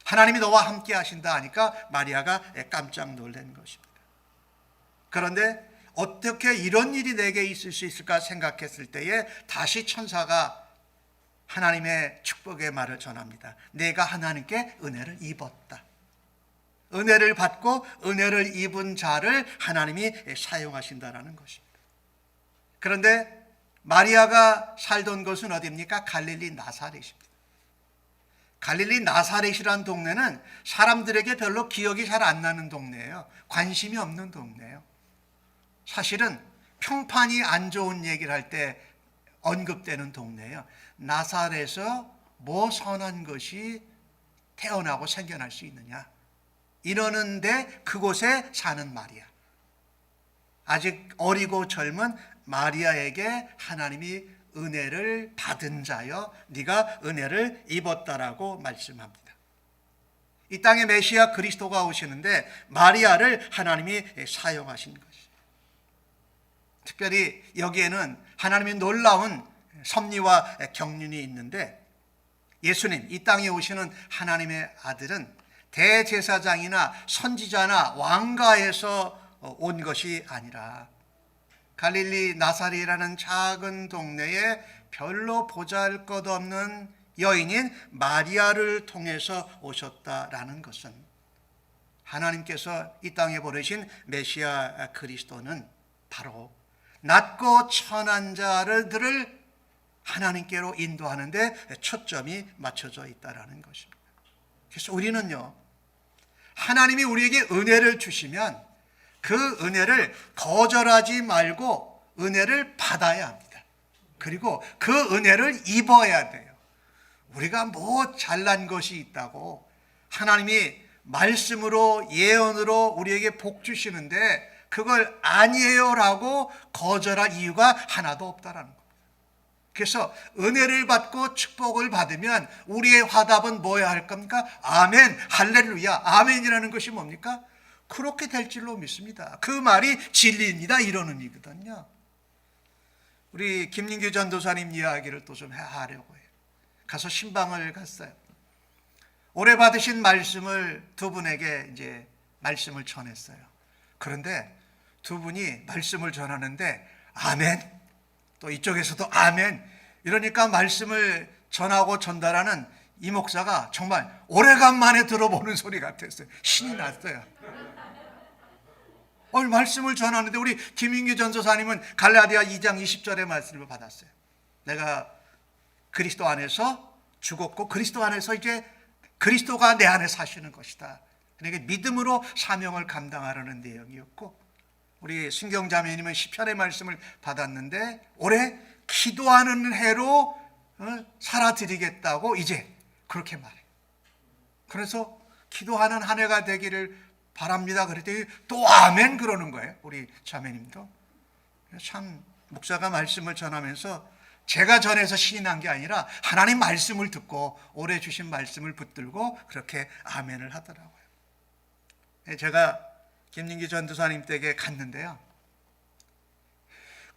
하나님이 너와 함께 하신다 하니까 마리아가 깜짝 놀란 것입니다. 그런데 어떻게 이런 일이 내게 있을 수 있을까 생각했을 때에 다시 천사가 하나님의 축복의 말을 전합니다. 내가 하나님께 은혜를 입었다. 은혜를 받고 은혜를 입은 자를 하나님이 사용하신다라는 것입니다. 그런데 마리아가 살던 곳은 어디입니까? 갈릴리 나사렛입니다. 갈릴리 나사렛이라는 동네는 사람들에게 별로 기억이 잘 안 나는 동네예요. 관심이 없는 동네예요. 사실은 평판이 안 좋은 얘기를 할 때 언급되는 동네예요. 나사렛에서 뭐 선한 것이 태어나고 생겨날 수 있느냐 이러는데 그곳에 사는 마리아, 아직 어리고 젊은 마리아에게 하나님이 은혜를 받은 자여 네가 은혜를 입었다라고 말씀합니다. 이 땅에 메시아 그리스도가 오시는데 마리아를 하나님이 사용하신 것이죠. 특별히 여기에는 하나님의 놀라운 섭리와 경륜이 있는데 예수님 이 땅에 오시는 하나님의 아들은 대제사장이나 선지자나 왕가에서 온 것이 아니라 갈릴리 나사렛이라는 작은 동네에 별로 보잘것없는 여인인 마리아를 통해서 오셨다라는 것은 하나님께서 이 땅에 보내신 메시아 그리스도는 바로 낮고 천한 자들을 하나님께로 인도하는데 초점이 맞춰져 있다라는 것입니다. 그래서 우리는요, 하나님이 우리에게 은혜를 주시면 그 은혜를 거절하지 말고 은혜를 받아야 합니다. 그리고 그 은혜를 입어야 돼요. 우리가 뭐 잘난 것이 있다고 하나님이 말씀으로 예언으로 우리에게 복 주시는데 그걸 아니에요라고 거절할 이유가 하나도 없다라는 겁니다. 그래서 은혜를 받고 축복을 받으면 우리의 화답은 뭐야 할 겁니까? 아멘, 할렐루야, 아멘이라는 것이 뭡니까? 그렇게 될 줄로 믿습니다. 그 말이 진리입니다. 이런 의미거든요. 우리 김민규 전도사님 이야기를 또 좀 하려고 해요. 가서 신방을 갔어요. 올해 받으신 말씀을 두 분에게 이제 말씀을 전했어요. 그런데 두 분이 말씀을 전하는데 아멘, 또 이쪽에서도 아멘, 이러니까 말씀을 전하고 전달하는 이 목사가 정말 오래간만에 들어보는 소리 같았어요. 신이 났어요. 오늘 말씀을 전하는데 우리 김인규 전도사님은 갈라디아 2장 20절의 말씀을 받았어요. 내가 그리스도 안에서 죽었고 그리스도 안에서 이제 그리스도가 내 안에 사시는 것이다. 그러니까 믿음으로 사명을 감당하라는 내용이었고, 우리 신경자매님은 시편의 말씀을 받았는데 올해 기도하는 해로 살아드리겠다고 이제 그렇게 말해요. 그래서 기도하는 한 해가 되기를 바랍니다. 그랬더니 또 아멘 그러는 거예요. 우리 자매님도. 참 목사가 말씀을 전하면서 제가 전해서 신이 난 게 아니라 하나님 말씀을 듣고 오래 주신 말씀을 붙들고 그렇게 아멘을 하더라고요. 제가 김민기 전도사님 댁에 갔는데요.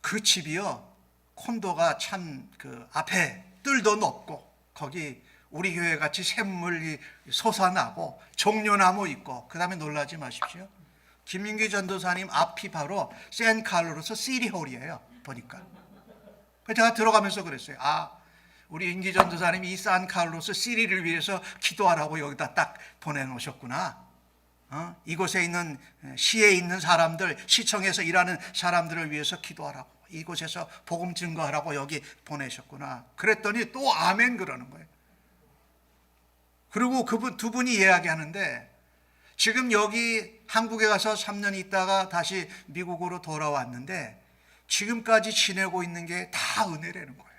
그 집이요, 콘도가 참 그 앞에 뜰도 높고 거기 우리 교회 같이 샘물이 솟아나고 종려나무 있고, 그 다음에 놀라지 마십시오. 김민기 전도사님 앞이 바로 샌카를로스 시리홀이에요. 보니까 제가 들어가면서 그랬어요. 아, 우리 인기 전도사님이 이 샌카를로스 시리를 위해서 기도하라고 여기다 딱 보내놓으셨구나. 이곳에 있는 시에 있는 사람들, 시청에서 일하는 사람들을 위해서 기도하라고, 이곳에서 복음 증거하라고 여기 보내셨구나. 그랬더니 또 아멘 그러는 거예요. 그리고 그분 두 분이 이야기하는데, 지금 여기 한국에 가서 3년 있다가 다시 미국으로 돌아왔는데 지금까지 지내고 있는 게 다 은혜라는 거예요.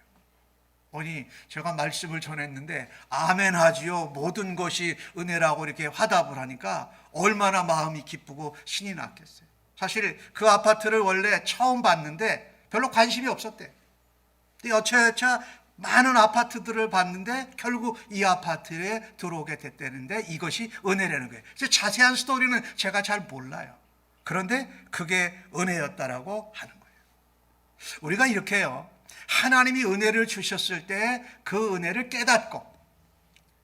아니, 제가 말씀을 전했는데 아멘 하지요, 모든 것이 은혜라고 이렇게 화답을 하니까 얼마나 마음이 기쁘고 신이 났겠어요. 사실 그 아파트를 원래 처음 봤는데 별로 관심이 없었대요. 근데 여차여차 많은 아파트들을 봤는데 결국 이 아파트에 들어오게 됐다는데 이것이 은혜라는 거예요. 그래서 자세한 스토리는 제가 잘 몰라요. 그런데 그게 은혜였다라고 하는 거예요. 우리가 이렇게 해요. 하나님이 은혜를 주셨을 때 그 은혜를 깨닫고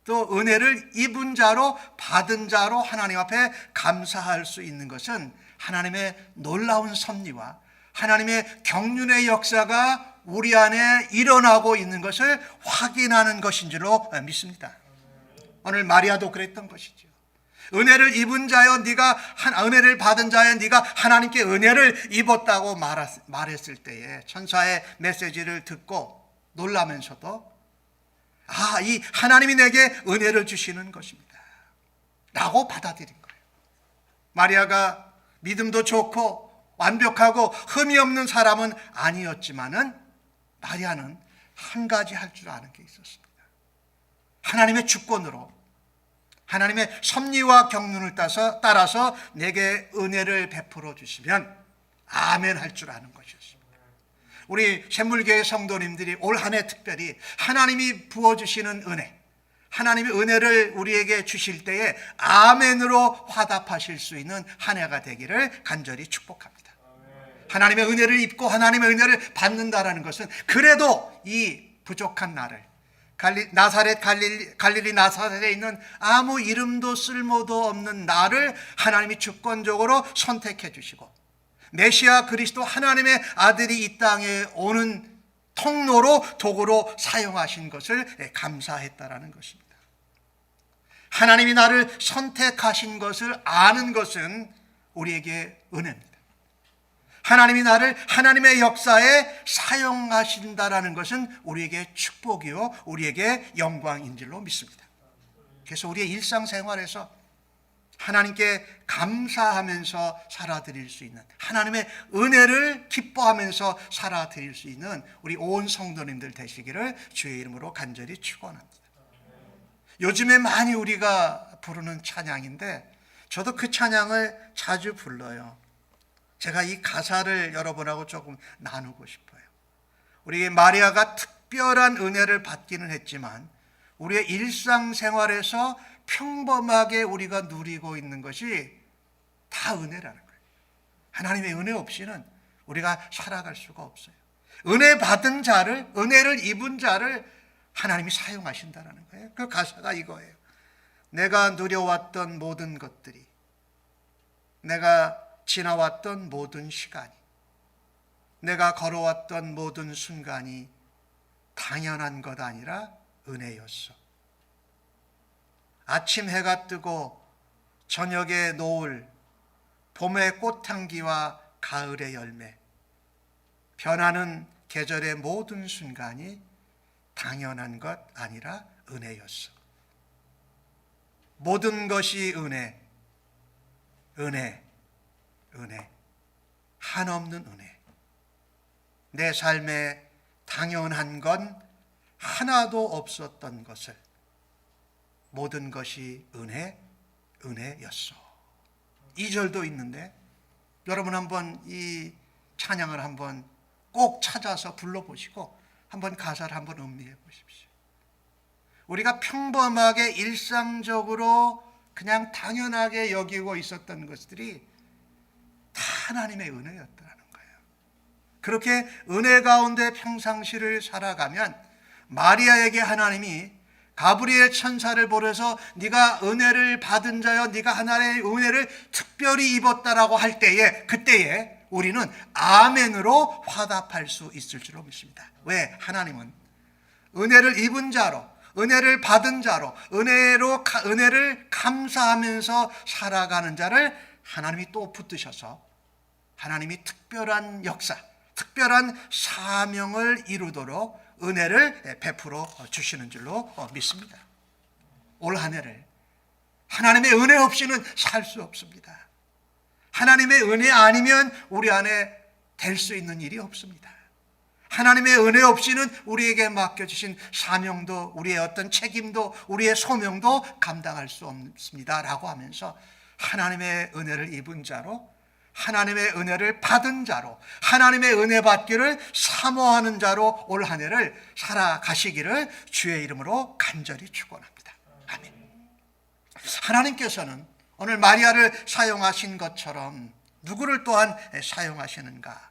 또 은혜를 입은 자로 받은 자로 하나님 앞에 감사할 수 있는 것은 하나님의 놀라운 섭리와 하나님의 경륜의 역사가 우리 안에 일어나고 있는 것을 확인하는 것인 줄로 믿습니다. 오늘 마리아도 그랬던 것이죠. 은혜를 입은 자여 네가 은혜를 받은 자여 네가 하나님께 은혜를 입었다고 말했을 때에 천사의 메시지를 듣고 놀라면서도 아, 이 하나님이 내게 은혜를 주시는 것입니다 라고 받아들인 거예요. 마리아가 믿음도 좋고 완벽하고 흠이 없는 사람은 아니었지만은 마리아는 한 가지 할 줄 아는 게 있었습니다. 하나님의 주권으로 하나님의 섭리와 경륜을 따라서 내게 은혜를 베풀어 주시면 아멘 할 줄 아는 것이었습니다. 우리 샘물교회 성도님들이 올 한 해 특별히 하나님이 부어주시는 은혜, 하나님의 은혜를 우리에게 주실 때에 아멘으로 화답하실 수 있는 한 해가 되기를 간절히 축복합니다. 하나님의 은혜를 입고 하나님의 은혜를 받는다라는 것은 그래도 이 부족한 나를 갈릴리 나사렛에 있는 아무 이름도 쓸모도 없는 나를 하나님이 주권적으로 선택해 주시고 메시아 그리스도 하나님의 아들이 이 땅에 오는 통로로 도구로 사용하신 것을 감사했다라는 것입니다. 하나님이 나를 선택하신 것을 아는 것은 우리에게 은혜입니다. 하나님이 나를 하나님의 역사에 사용하신다라는 것은 우리에게 축복이요 우리에게 영광인 줄로 믿습니다. 그래서 우리의 일상생활에서 하나님께 감사하면서 살아드릴 수 있는, 하나님의 은혜를 기뻐하면서 살아드릴 수 있는 우리 온 성도님들 되시기를 주의 이름으로 간절히 축원합니다. 요즘에 많이 우리가 부르는 찬양인데 저도 그 찬양을 자주 불러요. 제가 이 가사를 여러분하고 조금 나누고 싶어요. 우리 마리아가 특별한 은혜를 받기는 했지만 우리의 일상생활에서 평범하게 우리가 누리고 있는 것이 다 은혜라는 거예요. 하나님의 은혜 없이는 우리가 살아갈 수가 없어요. 은혜 받은 자를, 은혜를 입은 자를 하나님이 사용하신다는 거예요. 그 가사가 이거예요. 내가 누려왔던 모든 것들이, 내가 지나왔던 모든 시간이, 내가 걸어왔던 모든 순간이 당연한 것 아니라 은혜였어. 아침 해가 뜨고 저녁에 노을, 봄의 꽃향기와 가을의 열매, 변하는 계절의 모든 순간이 당연한 것 아니라 은혜였어. 모든 것이 은혜, 은혜, 은혜, 한없는 은혜. 내 삶에 당연한 건 하나도 없었던 것을 모든 것이 은혜, 은혜였어. 2절도 있는데 여러분 한번 이 찬양을 한번 꼭 찾아서 불러보시고 한번 가사를 한번 음미해 보십시오. 우리가 평범하게 일상적으로 그냥 당연하게 여기고 있었던 것들이 다 하나님의 은혜였다는 거예요. 그렇게 은혜 가운데 평상시를 살아가면 마리아에게 하나님이 가브리엘 천사를 보내서 네가 은혜를 받은 자여, 네가 하나님의 은혜를 특별히 입었다라고 할 때에, 그때에 우리는 아멘으로 화답할 수 있을 줄로 믿습니다. 왜? 하나님은 은혜를 입은 자로, 은혜를 받은 자로, 은혜를 감사하면서 살아가는 자를 하나님이 또 붙드셔서 하나님이 특별한 역사, 특별한 사명을 이루도록 은혜를 베풀어 주시는 줄로 믿습니다. 올 한 해를 하나님의 은혜 없이는 살 수 없습니다. 하나님의 은혜 아니면 우리 안에 될 수 있는 일이 없습니다. 하나님의 은혜 없이는 우리에게 맡겨주신 사명도, 우리의 어떤 책임도, 우리의 소명도 감당할 수 없습니다 라고 하면서 하나님의 은혜를 입은 자로, 하나님의 은혜를 받은 자로, 하나님의 은혜 받기를 사모하는 자로 올 한 해를 살아가시기를 주의 이름으로 간절히 축원합니다. 아멘. 하나님께서는 오늘 마리아를 사용하신 것처럼 누구를 또한 사용하시는가?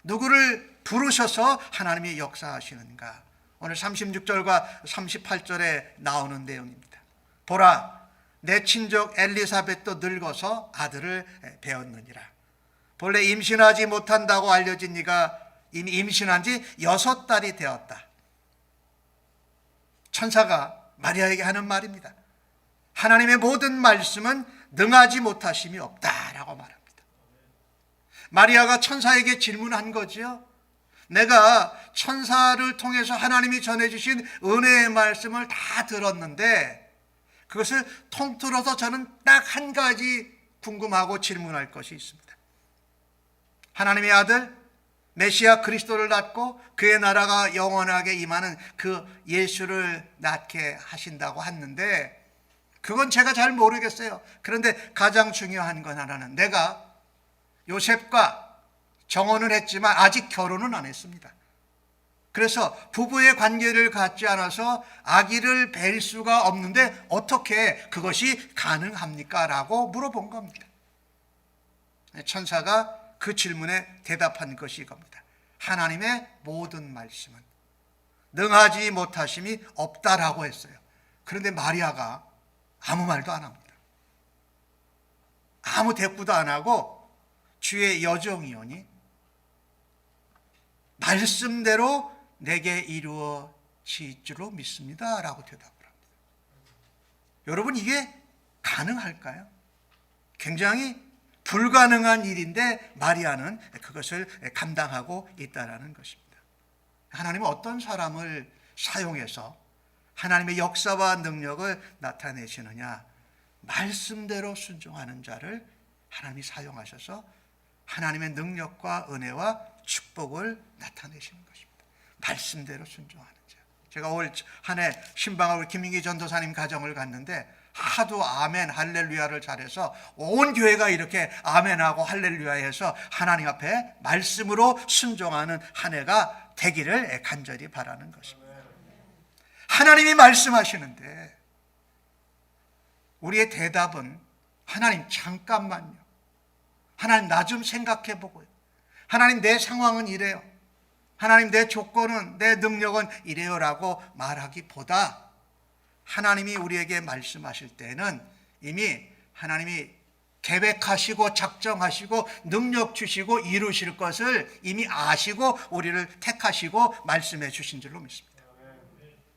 누구를 부르셔서 하나님이 역사하시는가? 오늘 36절과 38절에 나오는 내용입니다. 보라, 내 친족 엘리사벳도 늙어서 아들을 배었느니라. 본래 임신하지 못한다고 알려진 네가 이미 임신한 지 6달이 되었다. 천사가 마리아에게 하는 말입니다. 하나님의 모든 말씀은 능하지 못하심이 없다라고 말합니다. 마리아가 천사에게 질문한 거죠. 내가 천사를 통해서 하나님이 전해주신 은혜의 말씀을 다 들었는데 그것을 통틀어서 저는 딱 한 가지 궁금하고 질문할 것이 있습니다. 하나님의 아들 메시아 그리스도를 낳고 그의 나라가 영원하게 임하는 그 예수를 낳게 하신다고 했는데 그건 제가 잘 모르겠어요. 그런데 가장 중요한 건 하나는 내가 요셉과 정혼을 했지만 아직 결혼은 안 했습니다. 그래서 부부의 관계를 갖지 않아서 아기를 뵐 수가 없는데 어떻게 그것이 가능합니까? 라고 물어본 겁니다. 천사가 그 질문에 대답한 것이 이겁니다. 하나님의 모든 말씀은 능하지 못하심이 없다라고 했어요. 그런데 마리아가 아무 말도 안 합니다. 아무 대꾸도 안 하고 주의 여종이오니 말씀대로 내게 이루어질 줄로 믿습니다 라고 대답을 합니다. 여러분, 이게 가능할까요? 굉장히 불가능한 일인데 마리아는 그것을 감당하고 있다는 것입니다. 하나님은 어떤 사람을 사용해서 하나님의 역사와 능력을 나타내시느냐? 말씀대로 순종하는 자를 하나님이 사용하셔서 하나님의 능력과 은혜와 축복을 나타내시는 것입니다. 말씀대로 순종하는 자. 제가 올 한 해 신방울 김민기 전도사님 가정을 갔는데 하도 아멘 할렐루야를 잘해서 온 교회가 이렇게 아멘하고 할렐루야해서 하나님 앞에 말씀으로 순종하는 한 해가 되기를 간절히 바라는 것입니다. 하나님이 말씀하시는데 우리의 대답은 하나님 잠깐만요. 하나님 나 좀 생각해 보고요. 하나님 내 상황은 이래요. 하나님 내 조건은, 내 능력은 이래요라고 말하기보다 하나님이 우리에게 말씀하실 때는 이미 하나님이 계획하시고 작정하시고 능력 주시고 이루실 것을 이미 아시고 우리를 택하시고 말씀해 주신 줄로 믿습니다.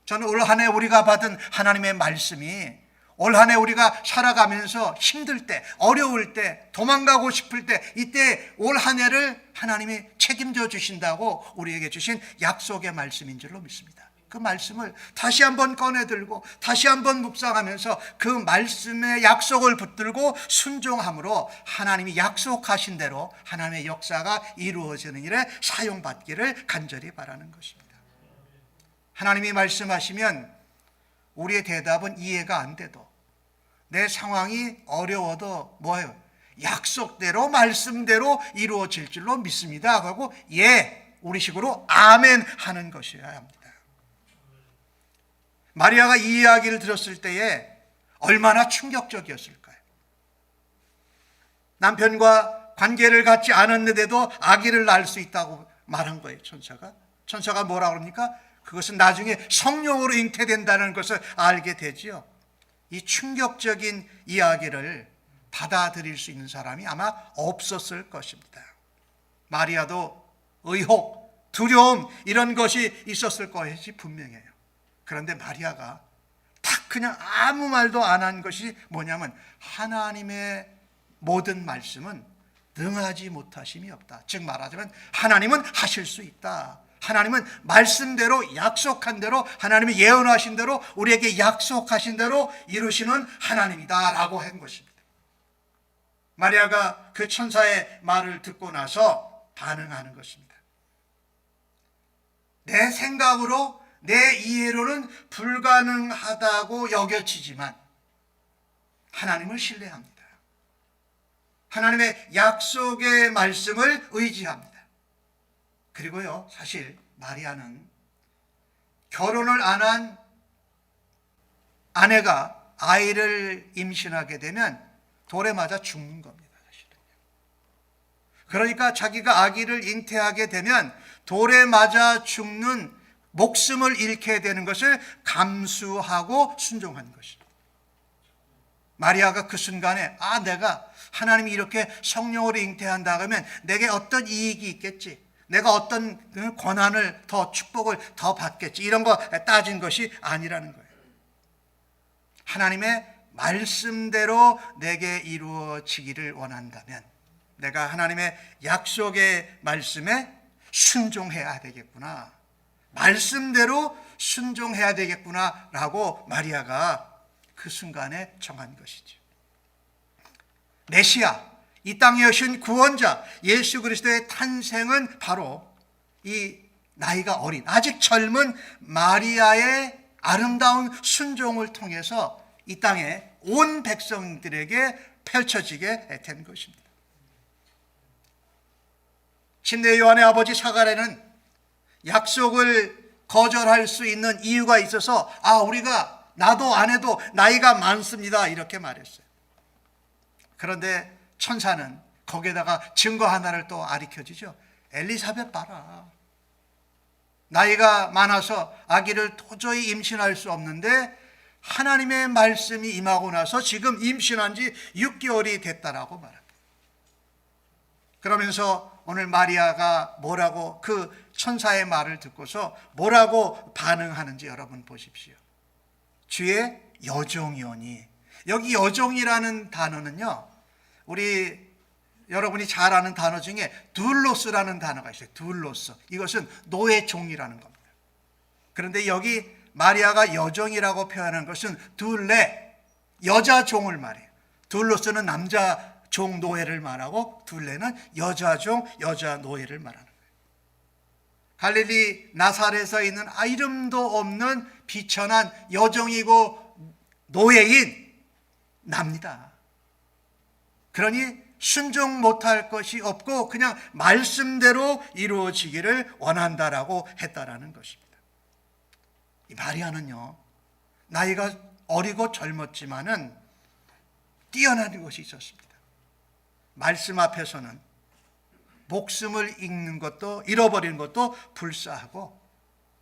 저는 올 한 해 우리가 받은 하나님의 말씀이 올 한 해 우리가 살아가면서 힘들 때, 어려울 때, 도망가고 싶을 때 이때 올 한 해를 하나님이 책임져 주신다고 우리에게 주신 약속의 말씀인 줄로 믿습니다. 그 말씀을 다시 한번 꺼내 들고 다시 한번 묵상하면서 그 말씀의 약속을 붙들고 순종함으로 하나님이 약속하신 대로 하나님의 역사가 이루어지는 일에 사용받기를 간절히 바라는 것입니다. 하나님이 말씀하시면 우리의 대답은 이해가 안 돼도 내 상황이 어려워도 뭐예요? 약속대로 말씀대로 이루어질 줄로 믿습니다 하고 예, 우리식으로 아멘 하는 것이어야 합니다. 마리아가 이 이야기를 들었을 때에 얼마나 충격적이었을까요? 남편과 관계를 갖지 않았는데도 아기를 낳을 수 있다고 말한 거예요, 천사가. 천사가 뭐라 그럽니까? 그것은 나중에 성령으로 잉태된다는 것을 알게 되지요. 이 충격적인 이야기를 받아들일 수 있는 사람이 아마 없었을 것입니다. 마리아도 의혹, 두려움 이런 것이 있었을 것이 분명해요. 그런데 마리아가 딱 그냥 아무 말도 안 한 것이 뭐냐면 하나님의 모든 말씀은 능하지 못하심이 없다. 즉 말하자면 하나님은 하실 수 있다. 하나님은 말씀대로 약속한 대로 하나님이 예언하신 대로 우리에게 약속하신 대로 이루시는 하나님이다 라고 한 것입니다. 마리아가 그 천사의 말을 듣고 나서 반응하는 것입니다. 내 생각으로 내 이해로는 불가능하다고 여겨지지만 하나님을 신뢰합니다. 하나님의 약속의 말씀을 의지합니다. 그리고요, 사실 마리아는 결혼을 안 한 아내가 아이를 임신하게 되면 돌에 맞아 죽는 겁니다. 사실은요. 그러니까 자기가 아기를 잉태하게 되면 돌에 맞아 죽는 목숨을 잃게 되는 것을 감수하고 순종한 것입니다. 마리아가 그 순간에 내가 하나님이 이렇게 성령으로 잉태한다 하면 내게 어떤 이익이 있겠지, 내가 어떤 권한을 더 축복을 더 받겠지, 이런 거 따진 것이 아니라는 거예요. 하나님의 말씀대로 내게 이루어지기를 원한다면 내가 하나님의 약속의 말씀에 순종해야 되겠구나, 말씀대로 순종해야 되겠구나 라고 마리아가 그 순간에 정한 것이죠. 메시아, 이 땅에 오신 구원자 예수 그리스도의 탄생은 바로 이 나이가 어린 아직 젊은 마리아의 아름다운 순종을 통해서 이 땅에 온 백성들에게 펼쳐지게 된 것입니다. 침례 요한의 아버지 사가랴는 약속을 거절할 수 있는 이유가 있어서 우리가 나도 아내도 나이가 많습니다 이렇게 말했어요. 그런데 천사는 거기에다가 증거 하나를 또 아리켜주죠. 엘리사벳 봐라. 나이가 많아서 아기를 도저히 임신할 수 없는데 하나님의 말씀이 임하고 나서 지금 임신한 지 6개월이 됐다라고 말합니다. 그러면서 오늘 마리아가 뭐라고 그 천사의 말을 듣고서 뭐라고 반응하는지 여러분 보십시오. 주의 여종이오니, 여기 여종이라는 단어는요, 우리 여러분이 잘 아는 단어 중에 둘로스라는 단어가 있어요. 둘로스. 이것은 노예종이라는 겁니다. 그런데 여기 마리아가 여종이라고 표현한 것은 둘레, 여자종을 말해요. 둘로스는 남자 종 노예를 말하고 둘레는 여자 종, 여자 노예를 말하는 거예요. 갈릴리 나사렛에 있는 이름도 없는 비천한 여종이고 노예인 납니다. 그러니 순종 못할 것이 없고 그냥 말씀대로 이루어지기를 원한다라고 했다라는 것입니다. 이 마리아는요, 나이가 어리고 젊었지만은 뛰어난 것이 있었습니다. 말씀 앞에서는 목숨을 잃는 것도 잃어버리는 것도 불사하고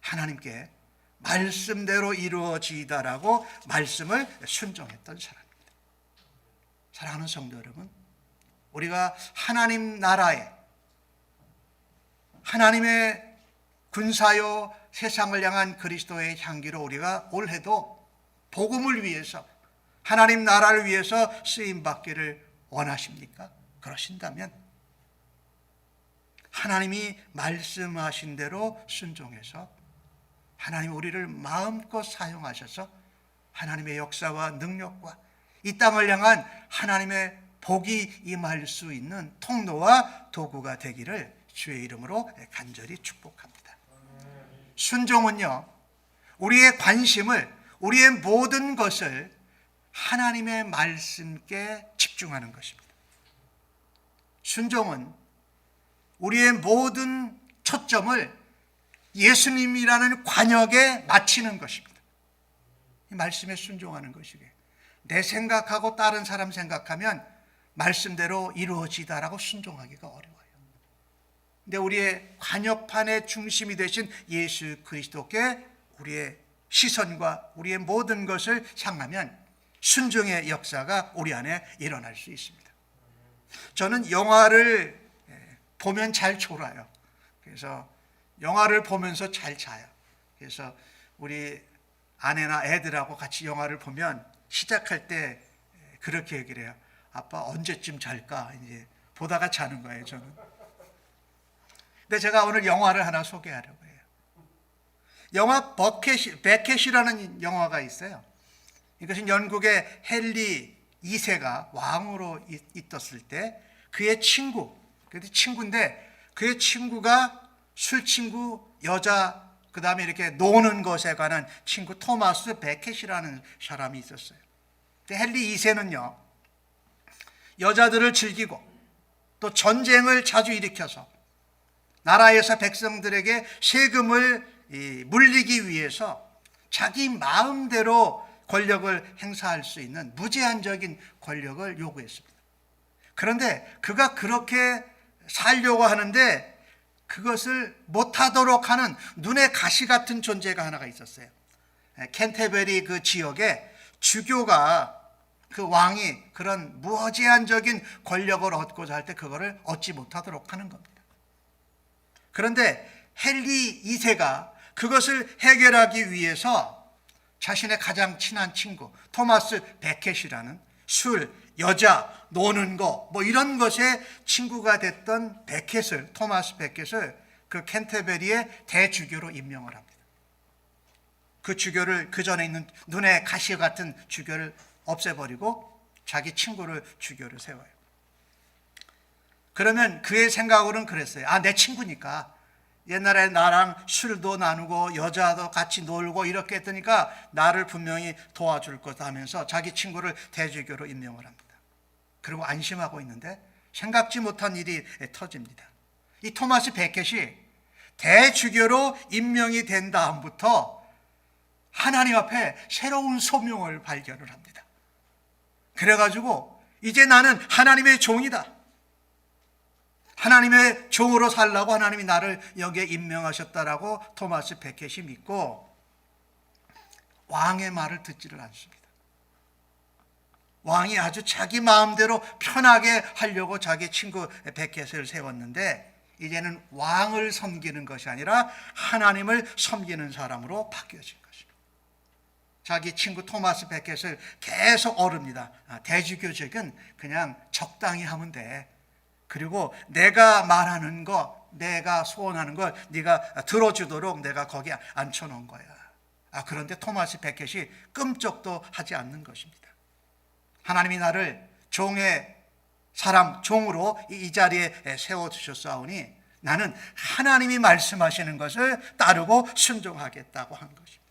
하나님께 말씀대로 이루어지다라고 말씀을 순종했던 사람입니다. 사랑하는 성도 여러분, 우리가 하나님 나라에 하나님의 군사요 세상을 향한 그리스도의 향기로 우리가 올해도 복음을 위해서 하나님 나라를 위해서 쓰임받기를 원하십니까? 그러신다면 하나님이 말씀하신 대로 순종해서 하나님 우리를 마음껏 사용하셔서 하나님의 역사와 능력과 이 땅을 향한 하나님의 복이 임할 수 있는 통로와 도구가 되기를 주의 이름으로 간절히 축복합니다. 순종은요, 우리의 관심을, 우리의 모든 것을 하나님의 말씀께 집중하는 것입니다. 순종은 우리의 모든 초점을 예수님이라는 관역에 맞추는 것입니다. 이 말씀에 순종하는 것이게. 내 생각하고 다른 사람 생각하면 말씀대로 이루어지다라고 순종하기가 어려워요. 근데 우리의 관역판의 중심이 되신 예수 그리스도께 우리의 시선과 우리의 모든 것을 향하면 순종의 역사가 우리 안에 일어날 수 있습니다. 저는 영화를 보면 잘 졸아요. 그래서 영화를 보면서 잘 자요. 그래서 우리 아내나 애들하고 같이 영화를 보면 시작할 때 그렇게 얘기를 해요. 아빠 언제쯤 잘까? 이제 보다가 자는 거예요, 저는. 근데 제가 오늘 영화를 하나 소개하려고 해요. 영화 베켓이라는 영화가 있어요. 이것은 영국의 헨리 2세가 왕으로 있었을 때 그의 친구인데 그의 친구가 술 친구, 여자, 그 다음에 이렇게 노는 것에 관한 친구 토마스 베켓이라는 사람이 있었어요. 헨리 2세는요, 여자들을 즐기고 또 전쟁을 자주 일으켜서 나라에서 백성들에게 세금을 물리기 위해서 자기 마음대로 권력을 행사할 수 있는 무제한적인 권력을 요구했습니다. 그런데 그가 그렇게 살려고 하는데 그것을 못하도록 하는 눈의 가시 같은 존재가 하나가 있었어요. 캔터베리 그 지역에 주교가 그 왕이 그런 무제한적인 권력을 얻고자 할 때 그거를 얻지 못하도록 하는 겁니다. 그런데 헨리 2세가 그것을 해결하기 위해서 자신의 가장 친한 친구 토마스 베켓이라는 술, 여자, 노는 거 뭐 이런 것에 친구가 됐던 토마스 베켓을 그 캔터베리의 대주교로 임명을 합니다. 그 주교를 그 전에 있는 눈에 가시 같은 주교를 없애버리고 자기 친구를 주교로 세워요. 그러면 그의 생각으로는 그랬어요. 내 친구니까 옛날에 나랑 술도 나누고 여자도 같이 놀고 이렇게 했으니까 나를 분명히 도와줄 거다 하면서 자기 친구를 대주교로 임명을 합니다. 그리고 안심하고 있는데 생각지 못한 일이 터집니다. 이 토마스 베켓이 대주교로 임명이 된 다음부터 하나님 앞에 새로운 소명을 발견을 합니다. 그래가지고 이제 나는 하나님의 종이다. 하나님의 종으로 살라고 하나님이 나를 여기에 임명하셨다라고 토마스 베켓이 믿고 왕의 말을 듣지를 않습니다. 왕이 아주 자기 마음대로 편하게 하려고 자기 친구 베켓을 세웠는데 이제는 왕을 섬기는 것이 아니라 하나님을 섬기는 사람으로 바뀌어진 것입니다. 자기 친구 토마스 베켓을 계속 어릅니다. 대주교직은 그냥 적당히 하면 돼. 그리고 내가 말하는 거, 내가 소원하는 걸 네가 들어주도록 내가 거기에 앉혀놓은 거야. 그런데 토마스 베켓이 끔찍도 하지 않는 것입니다. 하나님이 나를 종의 사람, 종으로 이 자리에 세워주셨사오니 나는 하나님이 말씀하시는 것을 따르고 순종하겠다고 한 것입니다.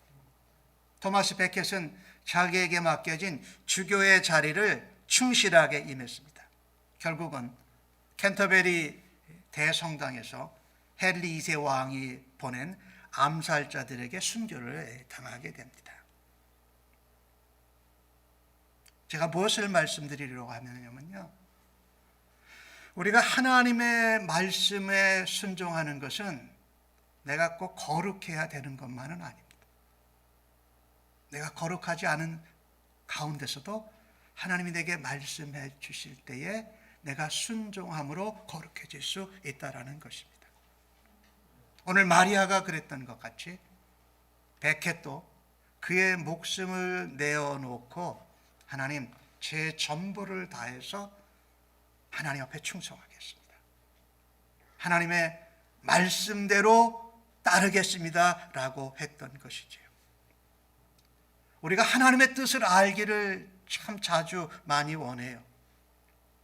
토마스 베켓은 자기에게 맡겨진 주교의 자리를 충실하게 임했습니다. 결국은 캔터베리 대성당에서 헨리 2세 왕이 보낸 암살자들에게 순교를 당하게 됩니다. 제가 무엇을 말씀드리려고 하면요, 우리가 하나님의 말씀에 순종하는 것은 내가 꼭 거룩해야 되는 것만은 아닙니다. 내가 거룩하지 않은 가운데서도 하나님이 내게 말씀해 주실 때에 내가 순종함으로 거룩해질 수 있다라는 것입니다. 오늘 마리아가 그랬던 것 같이 베켓도 그의 목숨을 내어놓고 하나님 제 전부를 다해서 하나님 앞에 충성하겠습니다. 하나님의 말씀대로 따르겠습니다 라고 했던 것이지요. 우리가 하나님의 뜻을 알기를 참 자주 많이 원해요.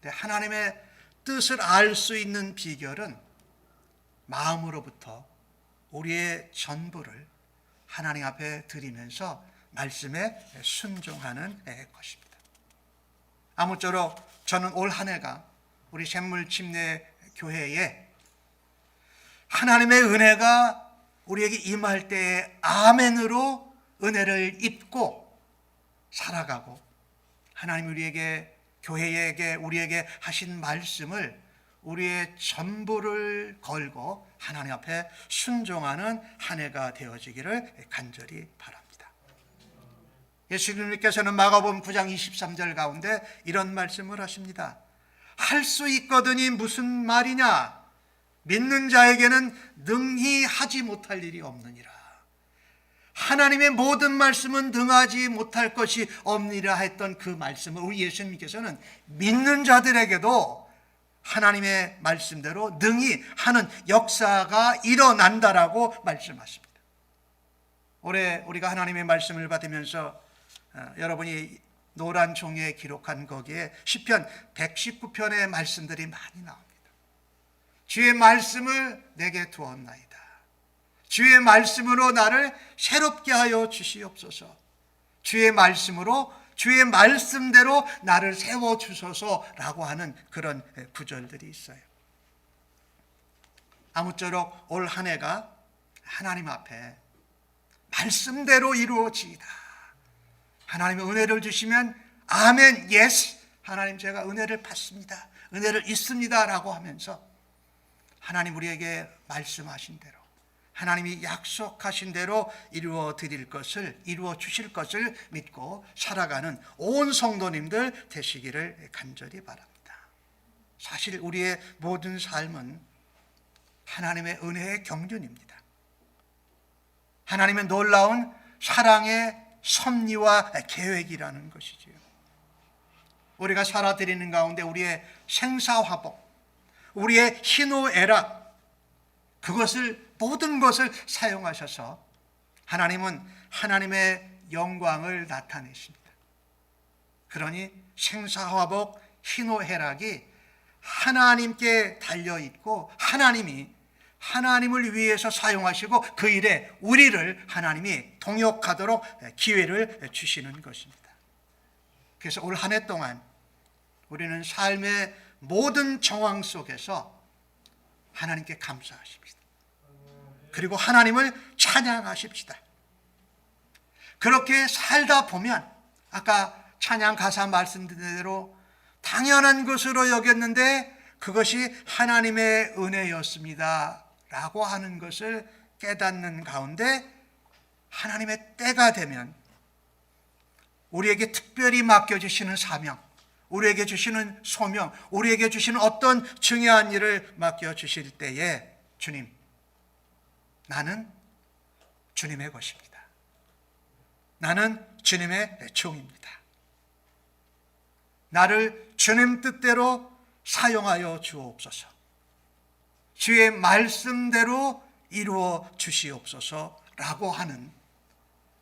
근데 하나님의 뜻을 알 수 있는 비결은 마음으로부터 우리의 전부를 하나님 앞에 드리면서 말씀에 순종하는 것입니다. 아무쪼록 저는 올 한 해가 우리 샘물침례 교회에 하나님의 은혜가 우리에게 임할 때에 아멘으로 은혜를 입고 살아가고, 하나님 우리에게, 교회에게, 우리에게 하신 말씀을 우리의 전부를 걸고 하나님 앞에 순종하는 한 해가 되어지기를 간절히 바랍니다. 예수님께서는 마가복음 9장 23절 가운데 이런 말씀을 하십니다. 할 수 있거든이 무슨 말이냐? 믿는 자에게는 능히 하지 못할 일이 없느니라. 하나님의 모든 말씀은 능하지 못할 것이 없느니라 했던 그 말씀을 우리 예수님께서는 믿는 자들에게도 하나님의 말씀대로 능히 하는 역사가 일어난다라고 말씀하십니다. 올해 우리가 하나님의 말씀을 받으면서 여러분이 노란 종이에 기록한 거기에 시편 119편의 말씀들이 많이 나옵니다. 주의 말씀을 내게 두었나이다. 주의 말씀으로 나를 새롭게 하여 주시옵소서. 주의 말씀으로, 주의 말씀대로 나를 세워주소서라고 하는 그런 구절들이 있어요. 아무쪼록 올 한 해가 하나님 앞에 말씀대로 이루어지이다. 하나님의 은혜를 주시면 아멘, 예스, 하나님 제가 은혜를 받습니다, 은혜를 있습니다 라고 하면서 하나님 우리에게 말씀하신 대로, 하나님이 약속하신 대로 이루어 드릴 것을, 이루어 주실 것을 믿고 살아가는 온 성도님들 되시기를 간절히 바랍니다. 사실 우리의 모든 삶은 하나님의 은혜의 경륜입니다. 하나님의 놀라운 사랑의 섭리와 계획이라는 것이지요. 우리가 살아드리는 가운데 우리의 생사화복, 우리의 희노애락, 그것을, 모든 것을 사용하셔서 하나님은 하나님의 영광을 나타내십니다. 그러니 생사화복, 희노애락이 하나님께 달려있고 하나님이 하나님을 위해서 사용하시고 그 일에 우리를 하나님이 동역하도록 기회를 주시는 것입니다. 그래서 올 한 해 동안 우리는 삶의 모든 정황 속에서 하나님께 감사하십시다. 그리고 하나님을 찬양하십시다. 그렇게 살다 보면 아까 찬양 가사 말씀드린 대로 당연한 것으로 여겼는데 그것이 하나님의 은혜였습니다 라고 하는 것을 깨닫는 가운데 하나님의 때가 되면 우리에게 특별히 맡겨주시는 사명, 우리에게 주시는 소명, 우리에게 주시는 어떤 중요한 일을 맡겨주실 때에 주님, 나는 주님의 것입니다. 나는 주님의 종입니다. 나를 주님 뜻대로 사용하여 주옵소서. 주의 말씀대로 이루어 주시옵소서라고 하는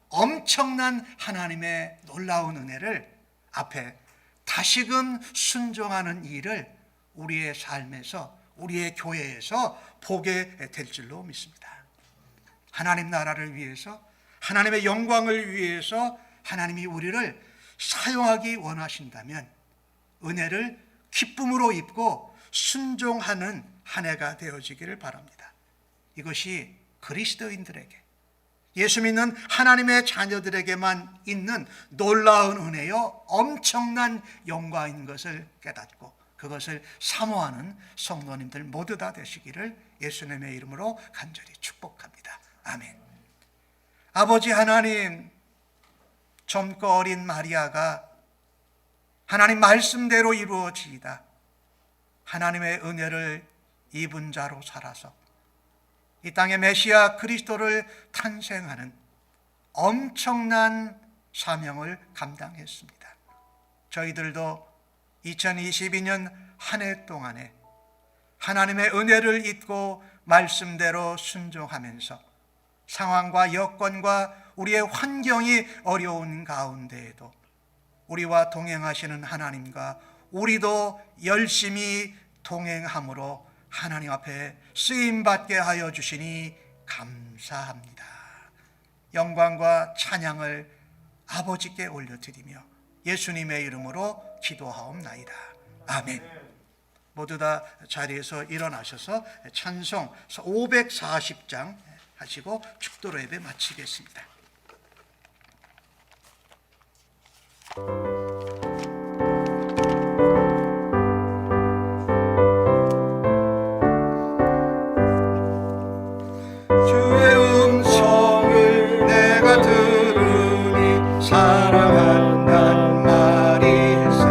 엄청난 하나님의 놀라운 은혜를 앞에 다시금 순종하는 일을 우리의 삶에서, 우리의 교회에서 보게 될 줄로 믿습니다. 하나님 나라를 위해서, 하나님의 영광을 위해서 하나님이 우리를 사용하기 원하신다면 은혜를 기쁨으로 입고 순종하는 한 해가 되어지기를 바랍니다. 이것이 그리스도인들에게, 예수 믿는 하나님의 자녀들에게만 있는 놀라운 은혜요 엄청난 영광인 것을 깨닫고 그것을 사모하는 성도님들 모두 다 되시기를 예수님의 이름으로 간절히 축복합니다. 아멘. 아버지 하나님, 젊고 어린 마리아가 하나님 말씀대로 이루어지이다 하나님의 은혜를 입은 자로 살아서 이 땅에 메시아 그리스도를 탄생하는 엄청난 사명을 감당했습니다. 저희들도 2022년 한 해 동안에 하나님의 은혜를 잊고 말씀대로 순종하면서 상황과 여건과 우리의 환경이 어려운 가운데에도 우리와 동행하시는 하나님과 우리도 열심히 동행함으로 하나님 앞에 쓰임받게 하여 주시니 감사합니다. 영광과 찬양을 아버지께 올려드리며 예수님의 이름으로 기도하옵나이다. 아멘. 모두 다 자리에서 일어나셔서 찬송 540장 하시고 축도로 예배 마치겠습니다. 주의 음성을 내가 들으니 사랑한단 말일세.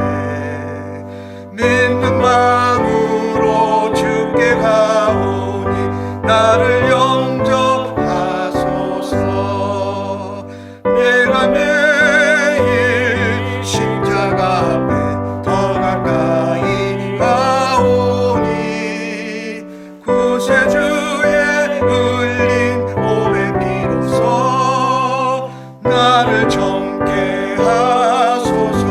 믿는 마음으로 주께 가오니 나를 영접하소서. 내가 매일 십자가 앞에 더 가까이 가오니 구세주의 흘린 몸의 피로써 나를 정케 하소서.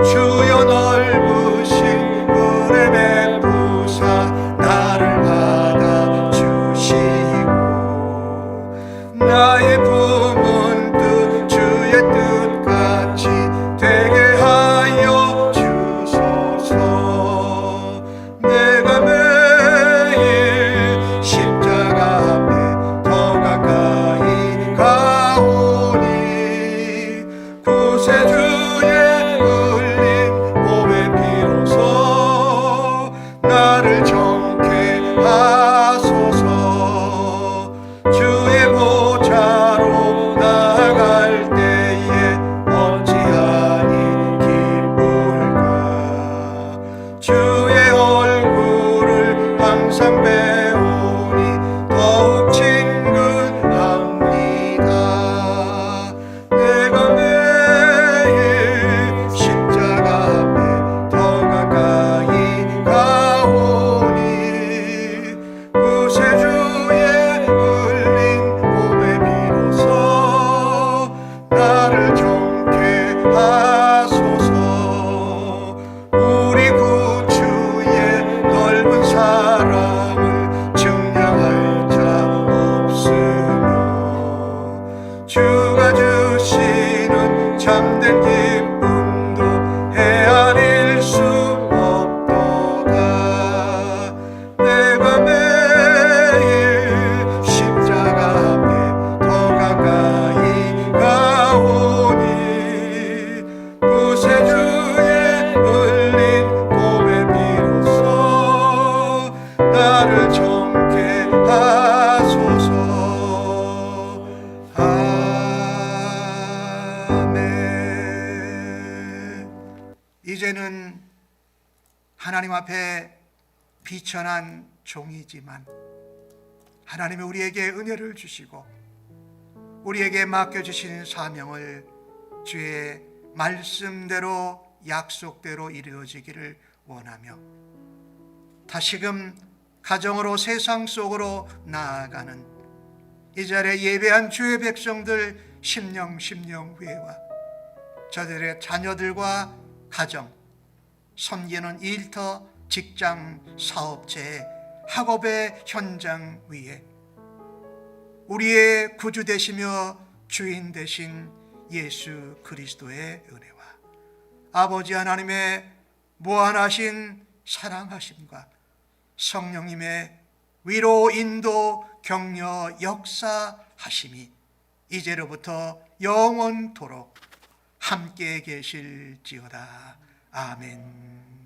주여 넓으신 은혜 베푸사 나를 받아주시고 나의 품은 뜻 주의 뜻같이 되게 하여 주소서. 내가 매일 십자가 앞에 더 가까이 가오니 구세주의 흘린 몸의 피로써 나를 정케 하소서. 주의 보좌로 나아갈 때에 어찌하니 기쁠까. 주의 얼굴을 항상 배우니 더욱 친근합니다. 내가 매일 십자가 앞에 더 가까이 가오니 구세주의 흘린 몸의 피로써 나를 정케 하소서. 우리 구주의 넓은 사랑을 증명할 자 없으며 주가 주시는 참된 기쁨도 헤아릴 수 없도다. 내가 매일 십자가 앞에 더 가까이 가오니 구세주의 흘린 몸의 피로써 나를 정케 하소서. 아멘. 이제는 하나님 앞에 비천한 종이지만 하나님이 우리에게 은혜를 주시고 우리에게 맡겨주신 사명을 주의 말씀대로 약속대로 이루어지기를 원하며 다시금 가정으로 세상 속으로 나아가는 이 자리에 예배한 주의 백성들 심령 회와 저들의 자녀들과 가정, 섬기는 일터, 직장, 사업체, 학업의 현장 위에 우리의 구주 되시며 주인 되신 예수 그리스도의 은혜와 아버지 하나님의 무한하신 사랑하심과 성령님의 위로 인도 격려 역사하심이 이제로부터 영원토록 함께 계실지어다. 아멘.